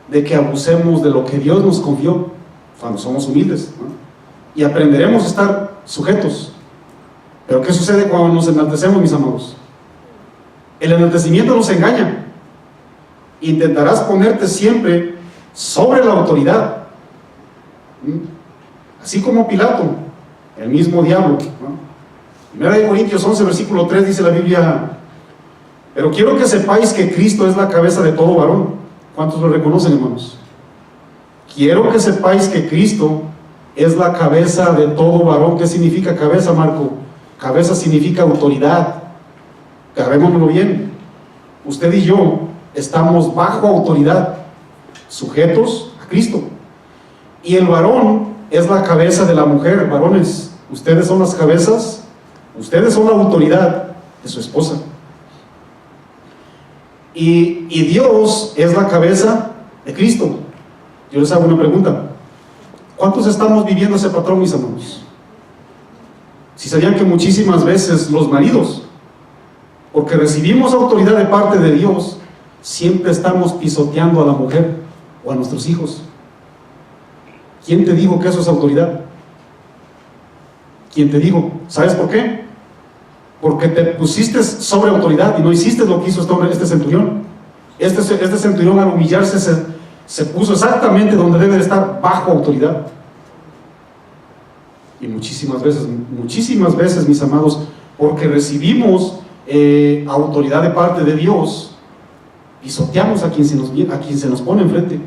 de que abusemos de lo que Dios nos confió cuando somos humildes, ¿no? Y aprenderemos a estar sujetos. Pero ¿qué sucede cuando nos enaltecemos, mis amados? El enaltecimiento nos engaña. Intentarás ponerte siempre sobre la autoridad, así como Pilato, el mismo diablo, ¿no? 1 Corintios 11, versículo 3 dice la Biblia: pero quiero que sepáis que Cristo es la cabeza de todo varón. ¿Cuántos lo reconocen, hermanos? Quiero que sepáis que Cristo es la cabeza de todo varón. ¿Qué significa cabeza, Marco? Cabeza significa autoridad. Grabémoslo bien. Usted y yo estamos bajo autoridad, sujetos a Cristo. Y el varón es la cabeza de la mujer. Varones, ustedes son las cabezas, ustedes son la autoridad de su esposa. Y Dios es la cabeza de Cristo. Yo les hago una pregunta: ¿cuántos estamos viviendo ese patrón, mis hermanos? Si sabían que muchísimas veces los maridos, porque recibimos autoridad de parte de Dios, siempre estamos pisoteando a la mujer o a nuestros hijos. ¿Quién te dijo que eso es autoridad? ¿Quién te dijo? ¿Sabes por qué? Porque te pusiste sobre autoridad y no hiciste lo que hizo este centurión. Este centurión, al humillarse, se puso exactamente donde debe de estar, bajo autoridad. Y muchísimas veces, mis amados, porque recibimos autoridad de parte de Dios, pisoteamos a quien se nos pone enfrente.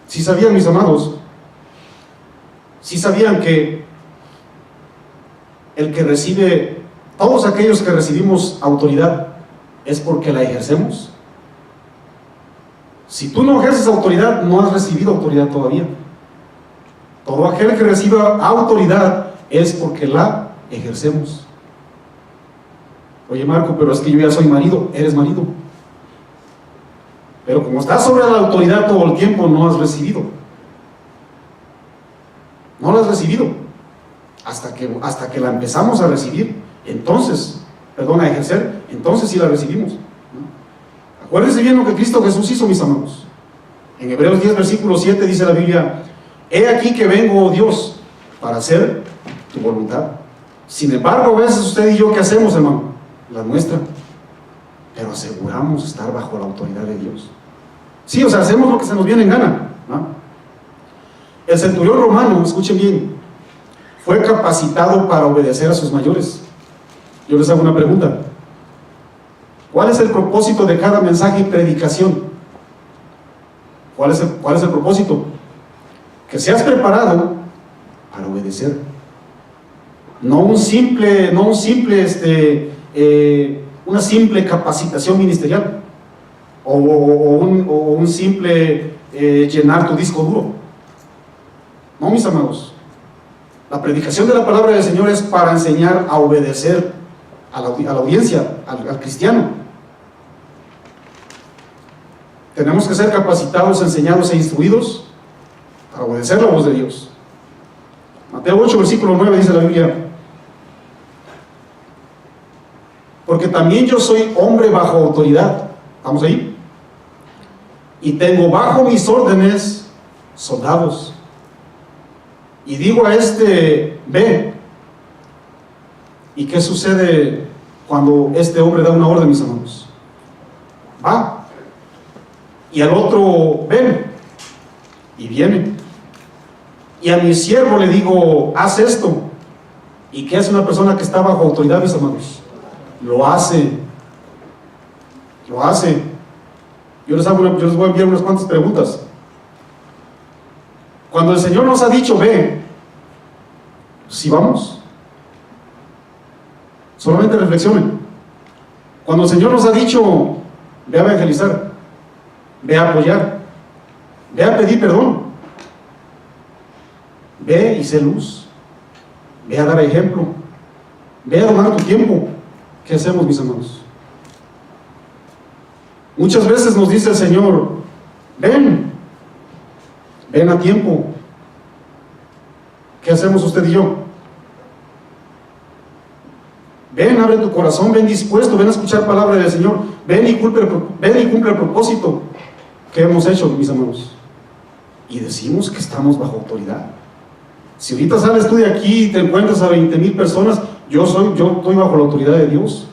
¿Sí sabían, mis amados? ¿Sí sabían que el que recibe, todos aquellos que recibimos autoridad, es porque la ejercemos? Si tú no ejerces autoridad, no has recibido autoridad todavía. Todo aquel que reciba autoridad es porque la ejercemos. Oye, Marco, pero es que yo ya soy marido. Eres marido, pero como estás sobre la autoridad todo el tiempo, no has recibido. No la has recibido. hasta que la empezamos a recibir, entonces, a ejercer, entonces sí la recibimos, ¿no? Acuérdense bien lo que Cristo Jesús hizo, mis amados. En Hebreos 10, versículo 7 dice la Biblia: he aquí que vengo, oh Dios, para hacer tu voluntad. Sin embargo, a veces usted y yo, ¿qué hacemos, hermano? La nuestra. Pero aseguramos estar bajo la autoridad de Dios. Sí, o sea, hacemos lo que se nos viene en gana, ¿no? El centurión romano, escuchen bien, fue capacitado para obedecer a sus mayores. Yo les hago una pregunta: ¿cuál es el propósito de cada mensaje y predicación? ¿Cuál es el propósito? Que seas preparado para obedecer. Una simple capacitación ministerial o un simple llenar tu disco duro. No, mis amados. La predicación de la palabra del Señor es para enseñar a obedecer a la audiencia, al cristiano. Tenemos que ser capacitados, enseñados e instruidos para obedecer la voz de Dios. Mateo 8, versículo 9 dice la Biblia: porque también yo soy hombre bajo autoridad. ¿Estamos ahí? Y tengo bajo mis órdenes soldados. Y digo a este: ve. ¿Y qué sucede cuando este hombre da una orden, mis hermanos? Va. Y al otro: ven. Y viene. Y a mi siervo le digo: haz esto. ¿Y qué hace una persona que está bajo autoridad, mis hermanos? Lo hace. Lo hace. Yo les voy a enviar unas cuantas preguntas. Cuando el Señor nos ha dicho: ve, ¿sí vamos? Solamente reflexionen. Cuando el Señor nos ha dicho: ve a evangelizar, ve a apoyar, ve a pedir perdón, ve y sé luz, ve a dar ejemplo, ve a donar tu tiempo, ¿qué hacemos, mis hermanos? Muchas veces nos dice el Señor: ven a tiempo. ¿Qué hacemos usted y yo? Ven, abre tu corazón, ven dispuesto, ven a escuchar palabra del Señor, ven y cumple el propósito. ¿Qué hemos hecho, mis hermanos? Y decimos que estamos bajo autoridad. Si ahorita sales tú de aquí y te encuentras a 20,000 personas, yo estoy bajo la autoridad de Dios.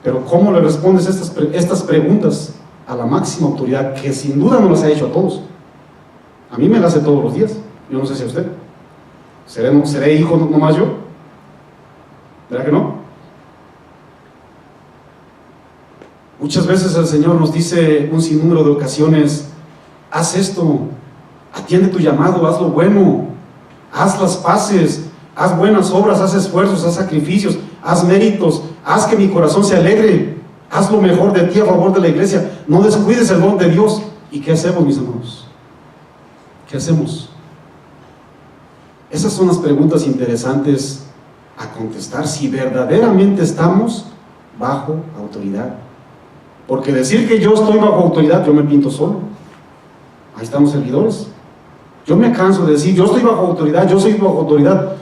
Pero ¿cómo le respondes estas preguntas a la máxima autoridad, que sin duda nos las ha hecho a todos? A mí me las hace todos los días. Yo no sé si a usted. ¿Seré hijo nomás yo? ¿Verdad que no? Muchas veces el Señor nos dice un sinnúmero de ocasiones: haz esto, atiende tu llamado, haz lo bueno, haz las paces, haz buenas obras, haz esfuerzos, haz sacrificios, haz méritos, haz que mi corazón se alegre, haz lo mejor de ti a favor de la iglesia, no descuides el don de Dios. ¿Y qué hacemos, mis hermanos? ¿Qué hacemos? Esas son las preguntas interesantes a contestar, si verdaderamente estamos bajo autoridad. Porque decir que yo estoy bajo autoridad, yo me pinto solo. Ahí están los servidores. Yo me canso de decir: yo estoy bajo autoridad, yo soy bajo autoridad.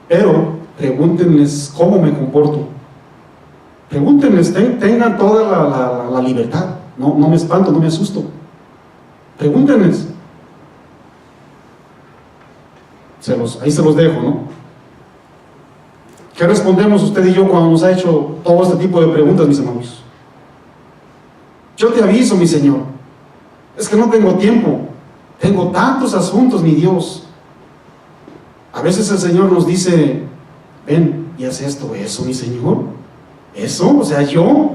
Pero pregúntenles cómo me comporto. Pregúntenles, tengan toda la libertad. No me espanto, no me asusto. Pregúntenles. Ahí se los dejo, ¿no? ¿Qué respondemos usted y yo cuando nos ha hecho todo este tipo de preguntas, mis hermanos? Yo te aviso, mi Señor, es que no tengo tiempo, tengo tantos asuntos, mi Dios. A veces el Señor nos dice: ven y haz esto, eso, mi Señor. Eso, o sea, yo,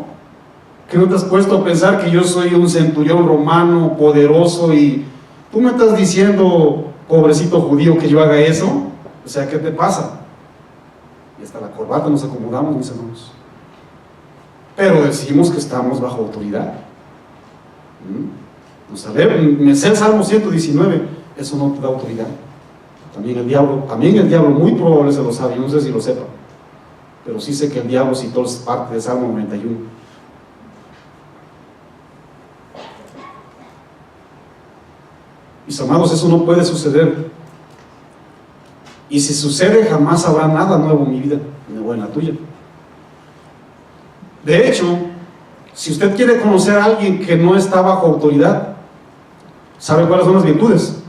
que no te has puesto a pensar que yo soy un centurión romano poderoso y tú me estás diciendo, pobrecito judío, que yo haga eso? O sea, ¿qué te pasa? Y hasta la corbata nos acomodamos, mis hermanos. Pero decimos que estamos bajo autoridad. Me sé el Salmo 119, eso no te da autoridad. También el diablo muy probable se lo sabe, yo no sé si lo sepa, pero sí sé que el diablo citó parte del Salmo 91. Mis amados, eso no puede suceder. Y si sucede, jamás habrá nada nuevo en mi vida, nuevo en la tuya. De hecho, si usted quiere conocer a alguien que no está bajo autoridad, ¿sabe cuáles son las virtudes?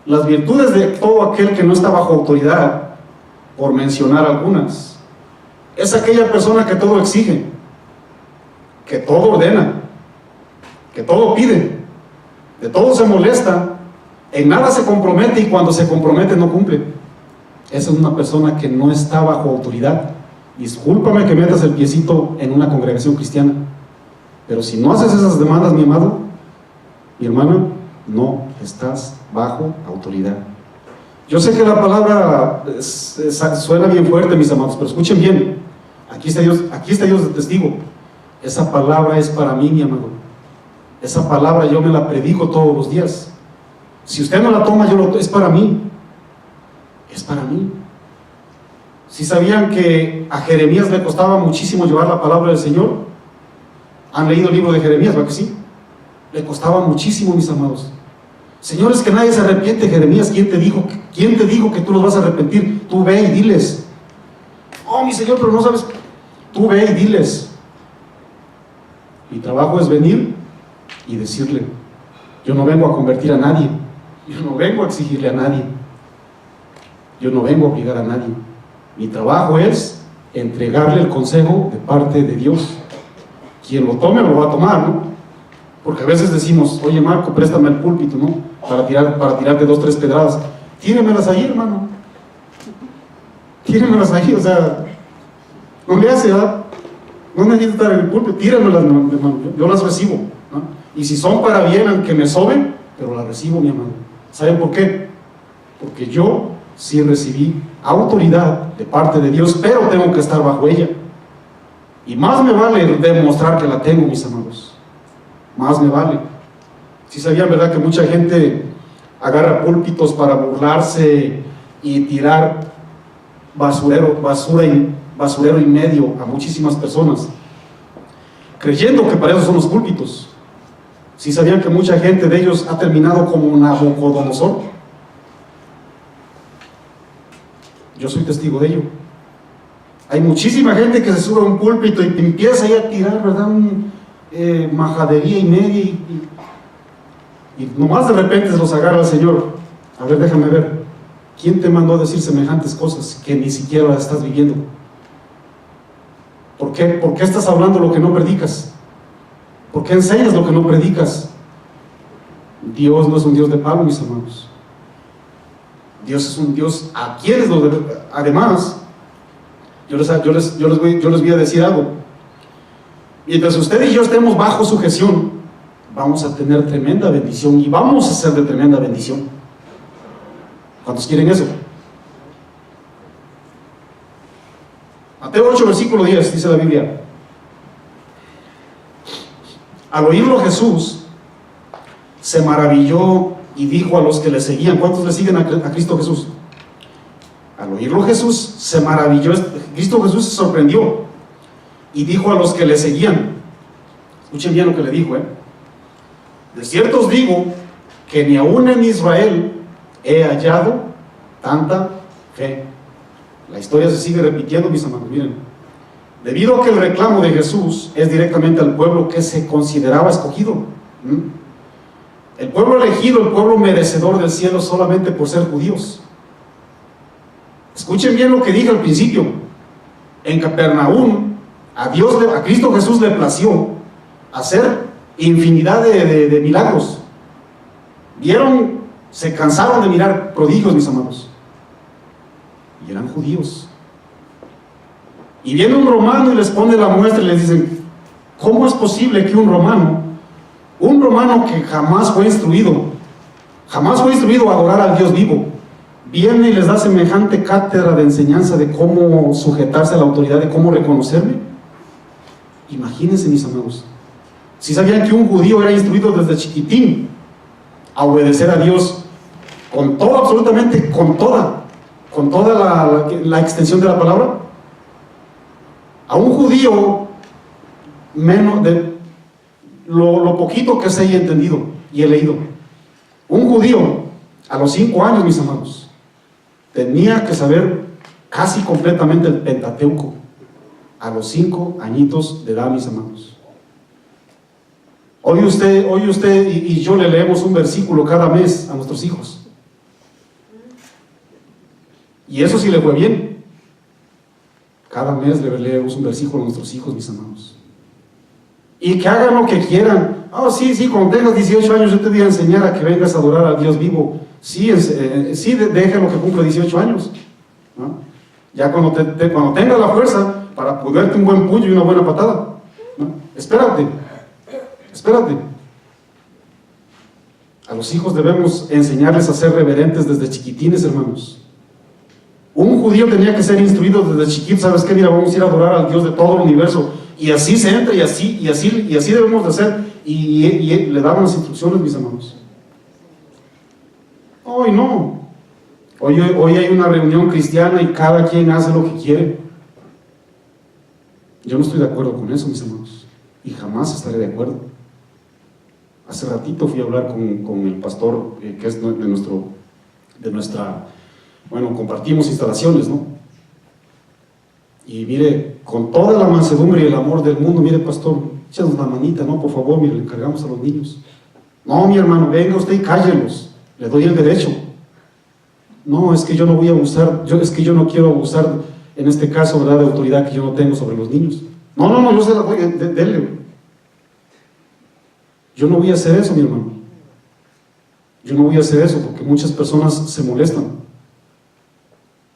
Las virtudes de todo aquel que no está bajo autoridad, por mencionar algunas, es aquella persona que todo exige, que todo ordena, que todo pide, de todo se molesta, en nada se compromete y cuando se compromete no cumple. Esa es una persona que no está bajo autoridad. Discúlpame que metas el piecito en una congregación cristiana, pero si no haces esas demandas, mi amado, mi hermana, no estás bajo autoridad. Yo sé que la palabra suena bien fuerte, mis amados, pero escuchen bien. Aquí está Dios de testigo. Esa palabra es para mí, mi amado. Esa palabra yo me la predico todos los días. Si usted no la toma, es para mí. Es para mí. Si sabían que a Jeremías le costaba muchísimo llevar la palabra del Señor, ¿han leído el libro de Jeremías? ¿Va que sí? Le costaba muchísimo, mis amados. Señor, es que nadie se arrepiente, Jeremías. ¿Quién te dijo que tú los vas a arrepentir? Tú ve y diles. Oh, mi Señor, pero no sabes. Tú ve y diles. Mi trabajo es venir y decirle: yo no vengo a convertir a nadie, yo no vengo a exigirle a nadie, yo no vengo a obligar a nadie. Mi trabajo es entregarle el consejo de parte de Dios. Quien lo tome lo va a tomar, ¿no? Porque a veces decimos: oye, Marco, préstame el púlpito, ¿no? Para tirarte 2, 3 pedradas. Tíremelas ahí, hermano. Tíremelas ahí, o sea, no le hace, ¿verdad? No necesito estar en el púlpito, tíremelas, hermano. Yo las recibo, ¿no? Y si son para bien, aunque me soben, pero las recibo, mi hermano. ¿Saben por qué? Porque yo sí recibí autoridad de parte de Dios, pero tengo que estar bajo ella. Y más me vale demostrar que la tengo, mis amados. Más me vale. Si sabían, ¿verdad?, que mucha gente agarra púlpitos para burlarse y tirar basura y medio a muchísimas personas, creyendo que para eso son los púlpitos? Si sabían que mucha gente de ellos ha terminado como Nabucodonosor. Yo soy testigo de ello. Hay muchísima gente que se sube a un púlpito y empieza ahí a tirar, ¿verdad?, majadería y media y nomás de repente se los agarra el Señor. A ver, déjame ver, ¿quién te mandó a decir semejantes cosas que ni siquiera las estás viviendo? ¿Por qué estás hablando lo que no predicas? ¿Por qué enseñas lo que no predicas? Dios no es un Dios de palo, mis hermanos. Dios es un Dios a quienes lo debe. Además, yo les voy a decir algo. Mientras usted y yo estemos bajo sujeción, vamos a tener tremenda bendición y vamos a ser de tremenda bendición. ¿Cuántos quieren eso? Mateo 8, versículo 10, dice la Biblia: al oírlo Jesús se maravilló y dijo a los que le seguían. ¿Cuántos le siguen a Cristo Jesús? Al oírlo Jesús se maravilló, Cristo Jesús se sorprendió y dijo a los que le seguían. Escuchen bien lo que le dijo, de cierto os digo que ni aún en Israel he hallado tanta fe. La historia se sigue repitiendo, mis hermanos. Miren, debido a que el reclamo de Jesús es directamente al pueblo que se consideraba escogido, el pueblo elegido, el pueblo merecedor del cielo solamente por ser judíos. Escuchen bien lo que dije al principio. En Capernaum a Cristo Jesús le plació hacer infinidad de milagros. Se cansaron de mirar prodigios, mis amados, y eran judíos. Y viene un romano y les pone la muestra y les dicen: ¿cómo es posible que un romano que jamás fue instruido a adorar al Dios vivo, viene y les da semejante cátedra de enseñanza de cómo sujetarse a la autoridad, de cómo reconocerme? Imagínense, mis amados. Si sabían que un judío era instruido desde chiquitín a obedecer a Dios con todo, absolutamente con toda la extensión de la palabra. A un judío, menos de lo poquito que se haya entendido y he leído, un judío a los 5 años, mis amados, tenía que saber casi completamente el Pentateuco a los 5 añitos de edad, mis amados. Hoy usted y yo le leemos un versículo cada mes a nuestros hijos. Y eso sí le fue bien. Cada mes le leemos un versículo a nuestros hijos, mis amados. Y que hagan lo que quieran. Oh, sí, cuando tengas 18 años yo te voy a enseñar a que vengas a adorar al Dios vivo. Sí, déjenlo que cumpla 18 años, ¿no? Ya cuando tengas la fuerza para ponerte un buen puño y una buena patada, ¿no? Espérate. A los hijos debemos enseñarles a ser reverentes desde chiquitines, hermanos. Un judío tenía que ser instruido desde chiquito. ¿Sabes qué? Mira, vamos a ir a adorar al Dios de todo el universo. Y así se entra, y así debemos de hacer. Y le daban las instrucciones, mis hermanos. Hoy no. Hoy hay una reunión cristiana y cada quien hace lo que quiere. Yo no estoy de acuerdo con eso, mis hermanos. Y jamás estaré de acuerdo. Hace ratito fui a hablar con el pastor, que es de nuestra... Bueno, compartimos instalaciones, ¿no? Y mire, con toda la mansedumbre y el amor del mundo, mire, pastor, échanos la manita, ¿no? Por favor, mire, le encargamos a los niños. No, mi hermano, venga usted y cállelos, le doy el derecho. No, es que yo no voy a abusar, es que yo no quiero abusar, en este caso, ¿verdad?, de autoridad que yo no tengo sobre los niños. No, yo se la doy, denle. Yo no voy a hacer eso, mi hermano. Yo no voy a hacer eso porque muchas personas se molestan.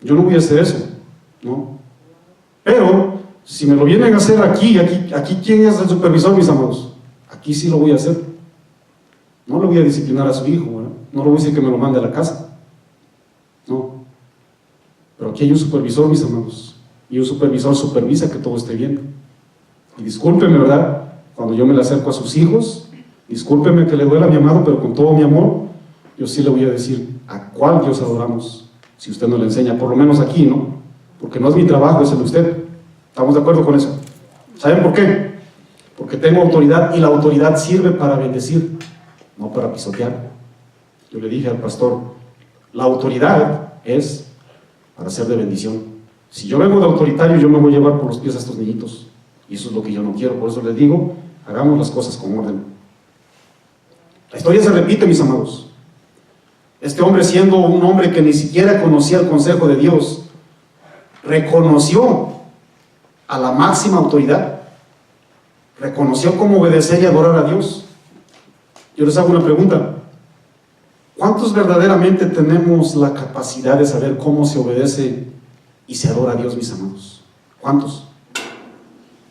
Yo no voy a hacer eso, ¿no? Pero, si me lo vienen a hacer aquí, ¿quién es el supervisor, mis amados? Aquí sí lo voy a hacer. No le voy a disciplinar a su hijo, ¿verdad? No le voy a decir que me lo mande a la casa. No. Pero aquí hay un supervisor, mis amados. Y un supervisor supervisa que todo esté bien. Y discúlpeme, ¿verdad? Cuando yo me le acerco a sus hijos, discúlpeme que le duela a mi amado, pero con todo mi amor, yo sí le voy a decir a cuál Dios adoramos. Si usted no le enseña, por lo menos aquí, ¿no? Porque no es mi trabajo, es el de usted. ¿Estamos de acuerdo con eso? ¿Saben por qué? Porque tengo autoridad y la autoridad sirve para bendecir, no para pisotear. Yo le dije al pastor, la autoridad es para ser de bendición. Si yo vengo de autoritario, yo me voy a llevar por los pies a estos niñitos. Y eso es lo que yo no quiero. Por eso les digo, hagamos las cosas con orden. La historia se repite, mis amados. Este hombre, siendo un hombre que ni siquiera conocía el consejo de Dios, reconoció a la máxima autoridad, reconoció cómo obedecer y adorar a Dios. Yo les hago una pregunta: ¿cuántos verdaderamente tenemos la capacidad de saber cómo se obedece y se adora a Dios, mis amados? ¿Cuántos?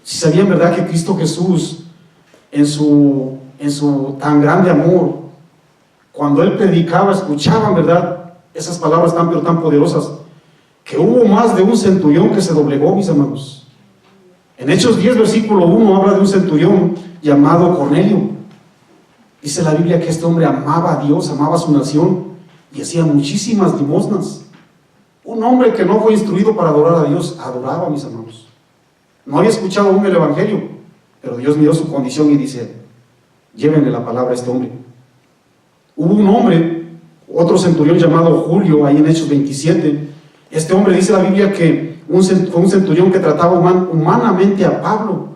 Si sabían, ¿verdad?, que Cristo Jesús, en su tan grande amor, cuando Él predicaba, escuchaban, ¿verdad?, esas palabras tan pero tan poderosas, que hubo más de un centurión que se doblegó, mis hermanos. En Hechos 10, versículo 1, habla de un centurión llamado Cornelio. Dice la Biblia que este hombre amaba a Dios, amaba a su nación y hacía muchísimas limosnas. Un hombre que no fue instruido para adorar a Dios, adoraba, mis hermanos. No había escuchado aún el Evangelio, pero Dios miró su condición y dice: llévenle la palabra a este hombre. Hubo un hombre, otro centurión llamado Julio, ahí en Hechos 27. Este hombre, dice la Biblia, que fue un centurión que trataba humanamente a Pablo.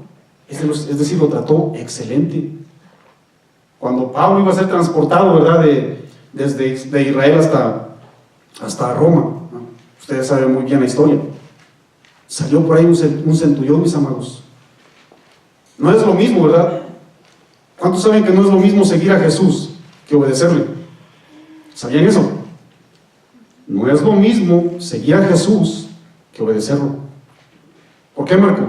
Es decir, lo trató excelente. Cuando Pablo iba a ser transportado, ¿verdad?, desde Israel hasta Roma, ¿no? Ustedes saben muy bien la historia. Salió por ahí un centurión, mis amados. No es lo mismo, ¿verdad? ¿Cuántos saben que no es lo mismo seguir a Jesús que obedecerle? ¿Sabían eso? No es lo mismo seguir a Jesús que obedecerlo. ¿Por qué, Marco?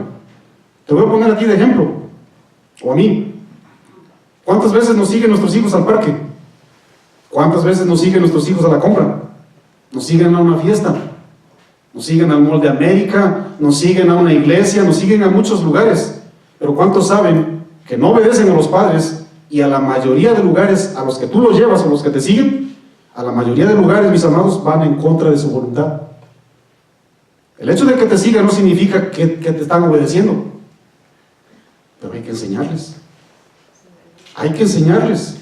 Te voy a poner a ti de ejemplo, o a mí. ¿Cuántas veces nos siguen nuestros hijos al parque? ¿Cuántas veces nos siguen nuestros hijos a la compra? Nos siguen a una fiesta, nos siguen al Mall de América, nos siguen a una iglesia, nos siguen a muchos lugares. Pero ¿cuántos saben que no obedecen a los padres? Y a la mayoría de lugares a los que tú los llevas o los que te siguen, a la mayoría de lugares, mis amados, van en contra de su voluntad. El hecho de que te sigan no significa que te están obedeciendo, pero hay que enseñarles. Hay que enseñarles,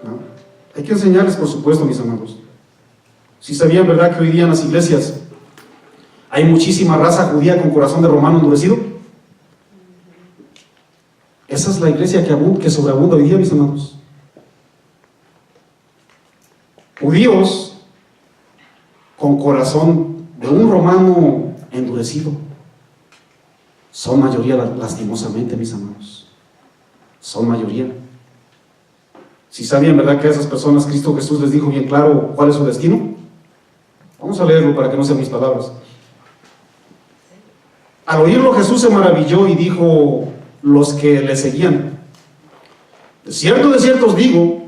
¿no? Hay que enseñarles, por supuesto, mis amados. Si sabían, ¿verdad?, que hoy día en las iglesias hay muchísima raza judía con corazón de romano endurecido. Esa es la iglesia que sobreabunda hoy día, mis hermanos. Judíos con corazón de un romano endurecido son mayoría, lastimosamente, mis hermanos. Son mayoría. Si sabían, ¿verdad?, que a esas personas Cristo Jesús les dijo bien claro cuál es su destino. Vamos a leerlo para que no sean mis palabras. Al oírlo, Jesús se maravilló y dijo los que le seguían: de cierto os digo,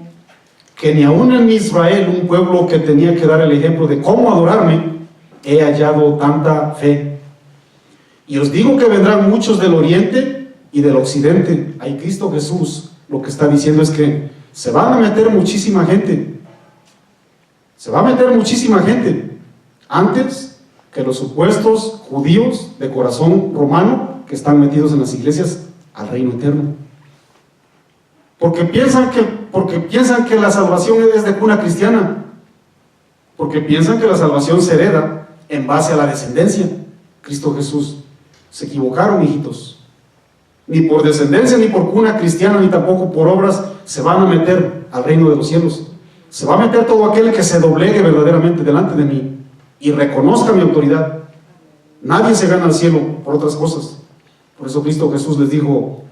que ni aun en Israel, un pueblo que tenía que dar el ejemplo de cómo adorarme, he hallado tanta fe. Y os digo que vendrán muchos del oriente y del occidente. Ahí Cristo Jesús lo que está diciendo es que se van a meter muchísima gente. Se va a meter muchísima gente antes que los supuestos judíos de corazón romano que están metidos en las iglesias al reino eterno. Porque piensan que la salvación es de cuna cristiana. Porque piensan que la salvación se hereda en base a la descendencia. Cristo Jesús. Se equivocaron, hijitos. Ni por descendencia, ni por cuna cristiana, ni tampoco por obras se van a meter al reino de los cielos. Se va a meter todo aquel que se doblegue verdaderamente delante de mí y reconozca mi autoridad. Nadie se gana al cielo por otras cosas. Por eso Cristo Jesús les dijo: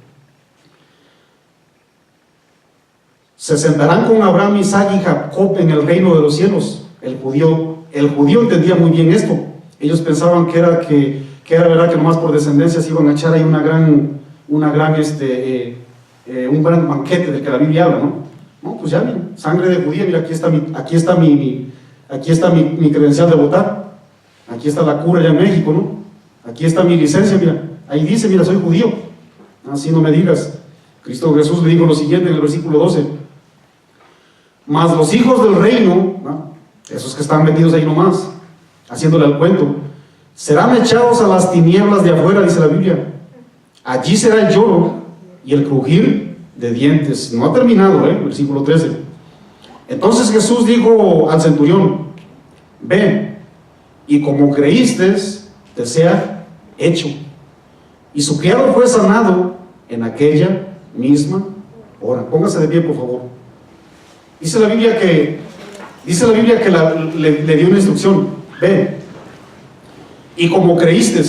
se sentarán con Abraham, Isaac y Jacob en el reino de los cielos. El judío entendía muy bien esto. Ellos pensaban que era verdad que nomás por descendencia se iban a echar ahí un gran banquete del que la Biblia habla, ¿no? No, pues ya, mira, sangre de judía, mira, aquí está mi credencial de votar. Aquí está la cura ya en México, ¿no? Aquí está mi licencia, mira, ahí dice, mira, soy judío. Así no me digas. Cristo Jesús le dijo lo siguiente en el versículo 12: mas los hijos del reino, ¿no?, esos que están metidos ahí nomás, haciéndole al cuento, serán echados a las tinieblas de afuera, dice la Biblia. Allí será el lloro y el crujir de dientes. No ha terminado, versículo 13. Entonces Jesús dijo al centurión: ve, y como creíste, te sea hecho. Y su criado fue sanado en aquella misma hora. Póngase de pie, por favor. Dice la Biblia que le dio una instrucción: ve, y como creíste.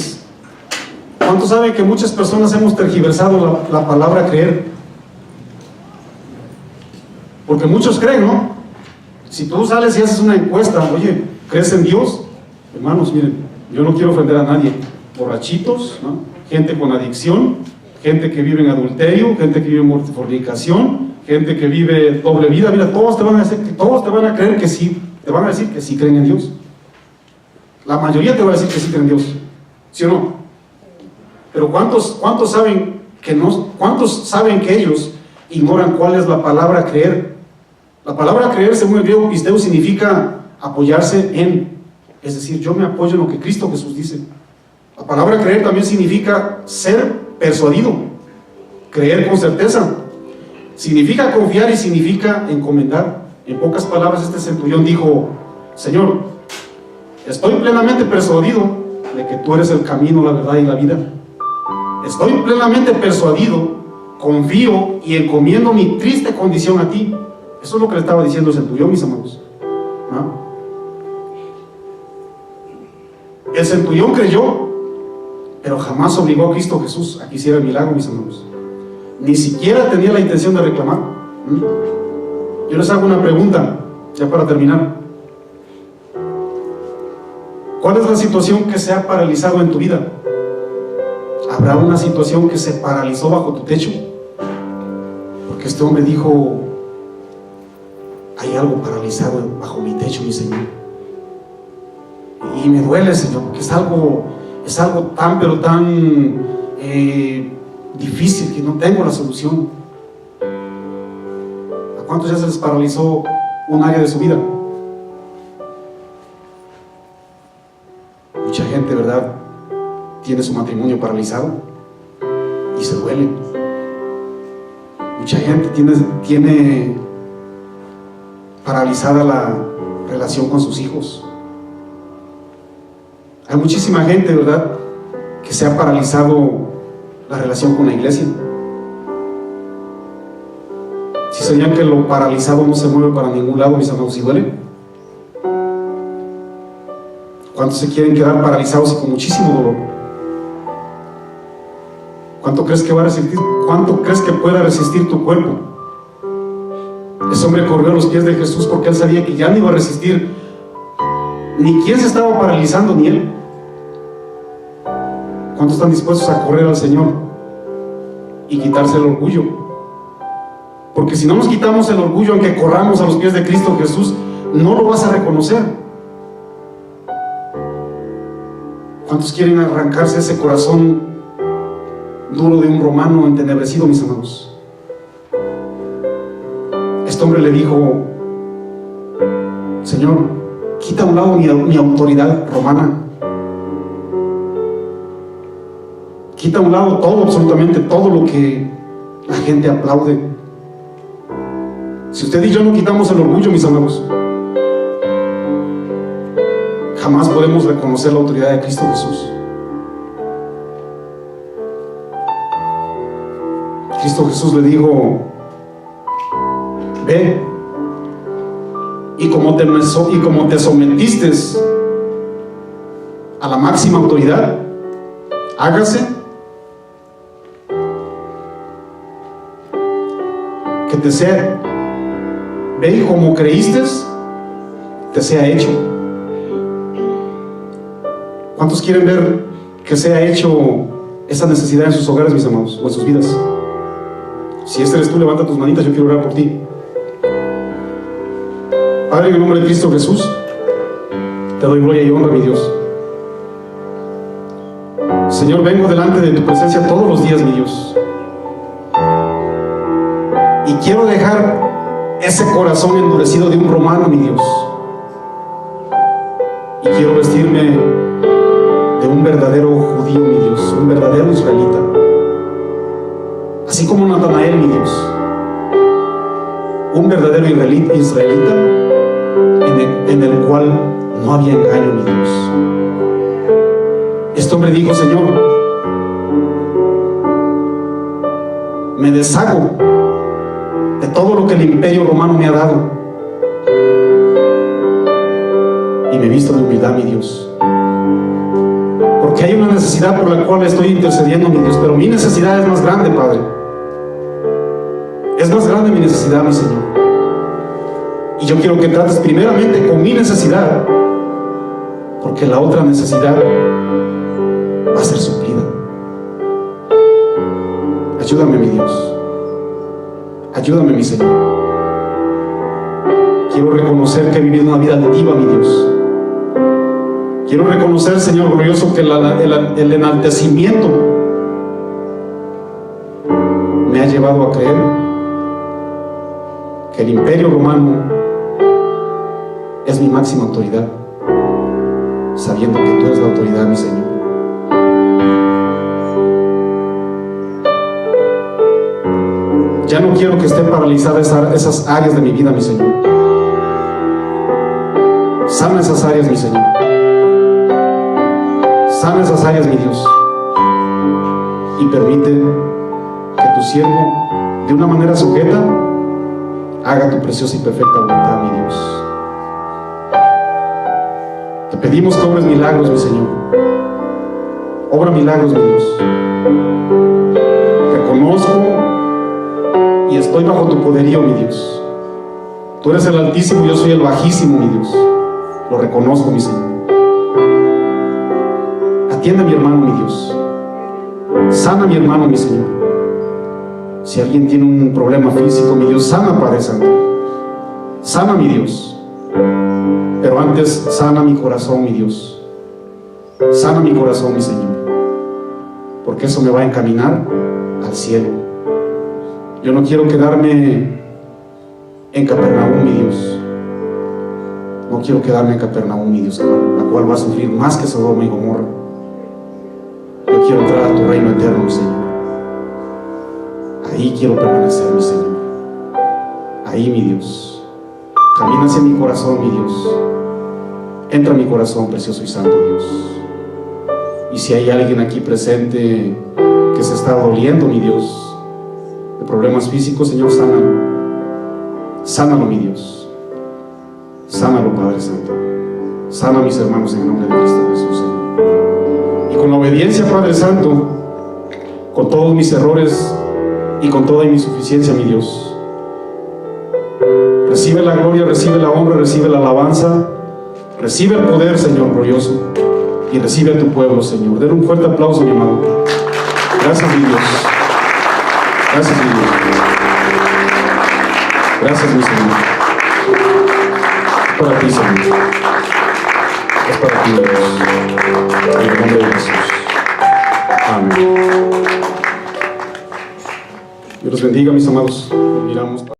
¿Cuántos saben que muchas personas hemos tergiversado la palabra creer? Porque muchos creen, ¿no? Si tú sales y haces una encuesta: oye, ¿crees en Dios? Hermanos, miren, yo no quiero ofender a nadie. Borrachitos, ¿no?, gente con adicción, gente que vive en adulterio, gente que vive en fornicación, gente que vive doble vida. Mira, todos te van a creer que sí, te van a decir que sí creen en Dios. La mayoría te va a decir que sí creen en Dios, ¿sí o no? Pero ¿cuántos saben que no? ¿Cuántos saben que ellos ignoran cuál es la palabra creer? La palabra creer, según el griego pisteo, significa apoyarse en, es decir, yo me apoyo en lo que Cristo Jesús dice. La palabra creer también significa ser persuadido, creer con certeza. Significa confiar y significa encomendar. En pocas palabras, este centurión dijo: Señor, estoy plenamente persuadido de que tú eres el camino, la verdad y la vida. Estoy plenamente persuadido, confío y encomiendo mi triste condición a ti. Eso es lo que le estaba diciendo el centurión, mis hermanos. ¿No? El centurión creyó, pero jamás obligó a Cristo Jesús a que hiciera el milagro, mis hermanos. Ni siquiera tenía la intención de reclamar. Yo les hago una pregunta, ya para terminar. ¿Cuál es la situación que se ha paralizado en tu vida? ¿Habrá una situación que se paralizó bajo tu techo? Porque este hombre dijo: hay algo paralizado bajo mi techo, mi Señor. Y me duele, Señor, porque es algo tan, pero tan difícil que no tengo la solución. ¿A cuántos ya se les paralizó un área de su vida? Mucha gente, ¿verdad?, tiene su matrimonio paralizado y se duele. Mucha gente tiene paralizada relación con sus hijos. Hay muchísima gente, ¿verdad?, que se ha paralizado la relación con la iglesia. Si sabían que lo paralizado no se mueve para ningún lado, mis amados, y duele. ¿Cuántos se quieren quedar paralizados y con muchísimo dolor? ¿Cuánto crees que va a resistir? ¿Cuánto crees que pueda resistir tu cuerpo? Ese hombre corrió a los pies de Jesús porque él sabía que ya no iba a resistir ni quién se estaba paralizando, ni él. ¿Cuántos están dispuestos a correr al Señor y quitarse el orgullo? Porque si no nos quitamos el orgullo, aunque corramos a los pies de Cristo Jesús, no lo vas a reconocer. ¿Cuántos quieren arrancarse ese corazón duro de un romano entenebrecido, mis amados? Este hombre le dijo: Señor, quita a un lado mi autoridad romana. Quita a un lado todo, absolutamente todo lo que la gente aplaude. Si usted y yo no quitamos el orgullo, mis amados, jamás podemos reconocer la autoridad de Cristo Jesús. Cristo Jesús le dijo: ve, y como te sometiste a la máxima autoridad, hágase que te sea. Ve, y como creíste, te sea hecho. ¿Cuántos quieren ver que sea hecho esa necesidad en sus hogares, mis amados, o en sus vidas? Si este eres tú, levanta tus manitas, yo quiero orar por ti. Padre, en el nombre de Cristo Jesús, te doy gloria y honra, mi Dios. Señor, vengo delante de tu presencia todos los días, mi Dios, y quiero dejar ese corazón endurecido de un romano, mi Dios, y quiero vestirme de un verdadero judío, mi Dios, un verdadero israelita, así como Natanael, mi Dios, un verdadero israelita en el cual no había engaño, mi Dios. Este hombre dijo: Señor, me deshago de todo lo que el imperio romano me ha dado y me visto de humildad, mi Dios, porque hay una necesidad por la cual estoy intercediendo, mi Dios, pero mi necesidad es más grande, Padre. Es más grande mi necesidad, mi Señor, y yo quiero que trates primeramente con mi necesidad, porque la otra necesidad va a ser suplida. Ayúdame, mi Dios. Ayúdame, mi Señor. Quiero reconocer que he vivido una vida altiva, mi Dios. Quiero reconocer, Señor glorioso, que el enaltecimiento me ha llevado a creer que el imperio romano es mi máxima autoridad, sabiendo que tú eres la autoridad, mi Señor. Ya no quiero que estén paralizadas esas áreas de mi vida, mi Señor. Sana esas áreas, mi Señor. Sana esas áreas, mi Dios. Y permite que tu siervo, de una manera sujeta, haga tu preciosa y perfecta voluntad, mi Dios. Te pedimos que obres milagros, mi Señor. Obra milagros, mi Dios. Reconozco y estoy bajo tu poderío, mi Dios. Tú eres el Altísimo, yo soy el Bajísimo, mi Dios. Lo reconozco, mi Señor. Atiende a mi hermano, mi Dios. Sana a mi hermano, mi Señor. Si alguien tiene un problema físico, mi Dios, sana, Padre Santo. Sana, mi Dios. Pero antes, sana mi corazón, mi Dios. Sana mi corazón, mi Señor. Porque eso me va a encaminar al cielo. Yo no quiero quedarme en Capernaum, mi Dios. No quiero quedarme en Capernaum, mi Dios, la cual va a sufrir más que Sodoma y Gomorra. Yo quiero entrar a tu reino eterno, mi Señor. Ahí quiero permanecer, mi Señor. Ahí, mi Dios. Camina hacia mi corazón, mi Dios. Entra a mi corazón, precioso y santo Dios. Y si hay alguien aquí presente que se está doliendo, mi Dios, de problemas físicos, Señor, sánalo. Sánalo, mi Dios. Sánalo, Padre Santo. Sana a mis hermanos en el nombre de Cristo Jesús, Señor. Y con la obediencia, Padre Santo, con todos mis errores y con toda mi insuficiencia, mi Dios, recibe la gloria, recibe la honra, recibe la alabanza, recibe el poder, Señor glorioso, y recibe a tu pueblo, Señor. Den un fuerte aplauso, mi amado. Gracias, mi Dios. Gracias, mi Dios. Gracias, mi Señor. Es para ti, Señor. Es para ti, Dios. En el nombre de Jesús. Amén. Dios los bendiga, mis amados. Miramos.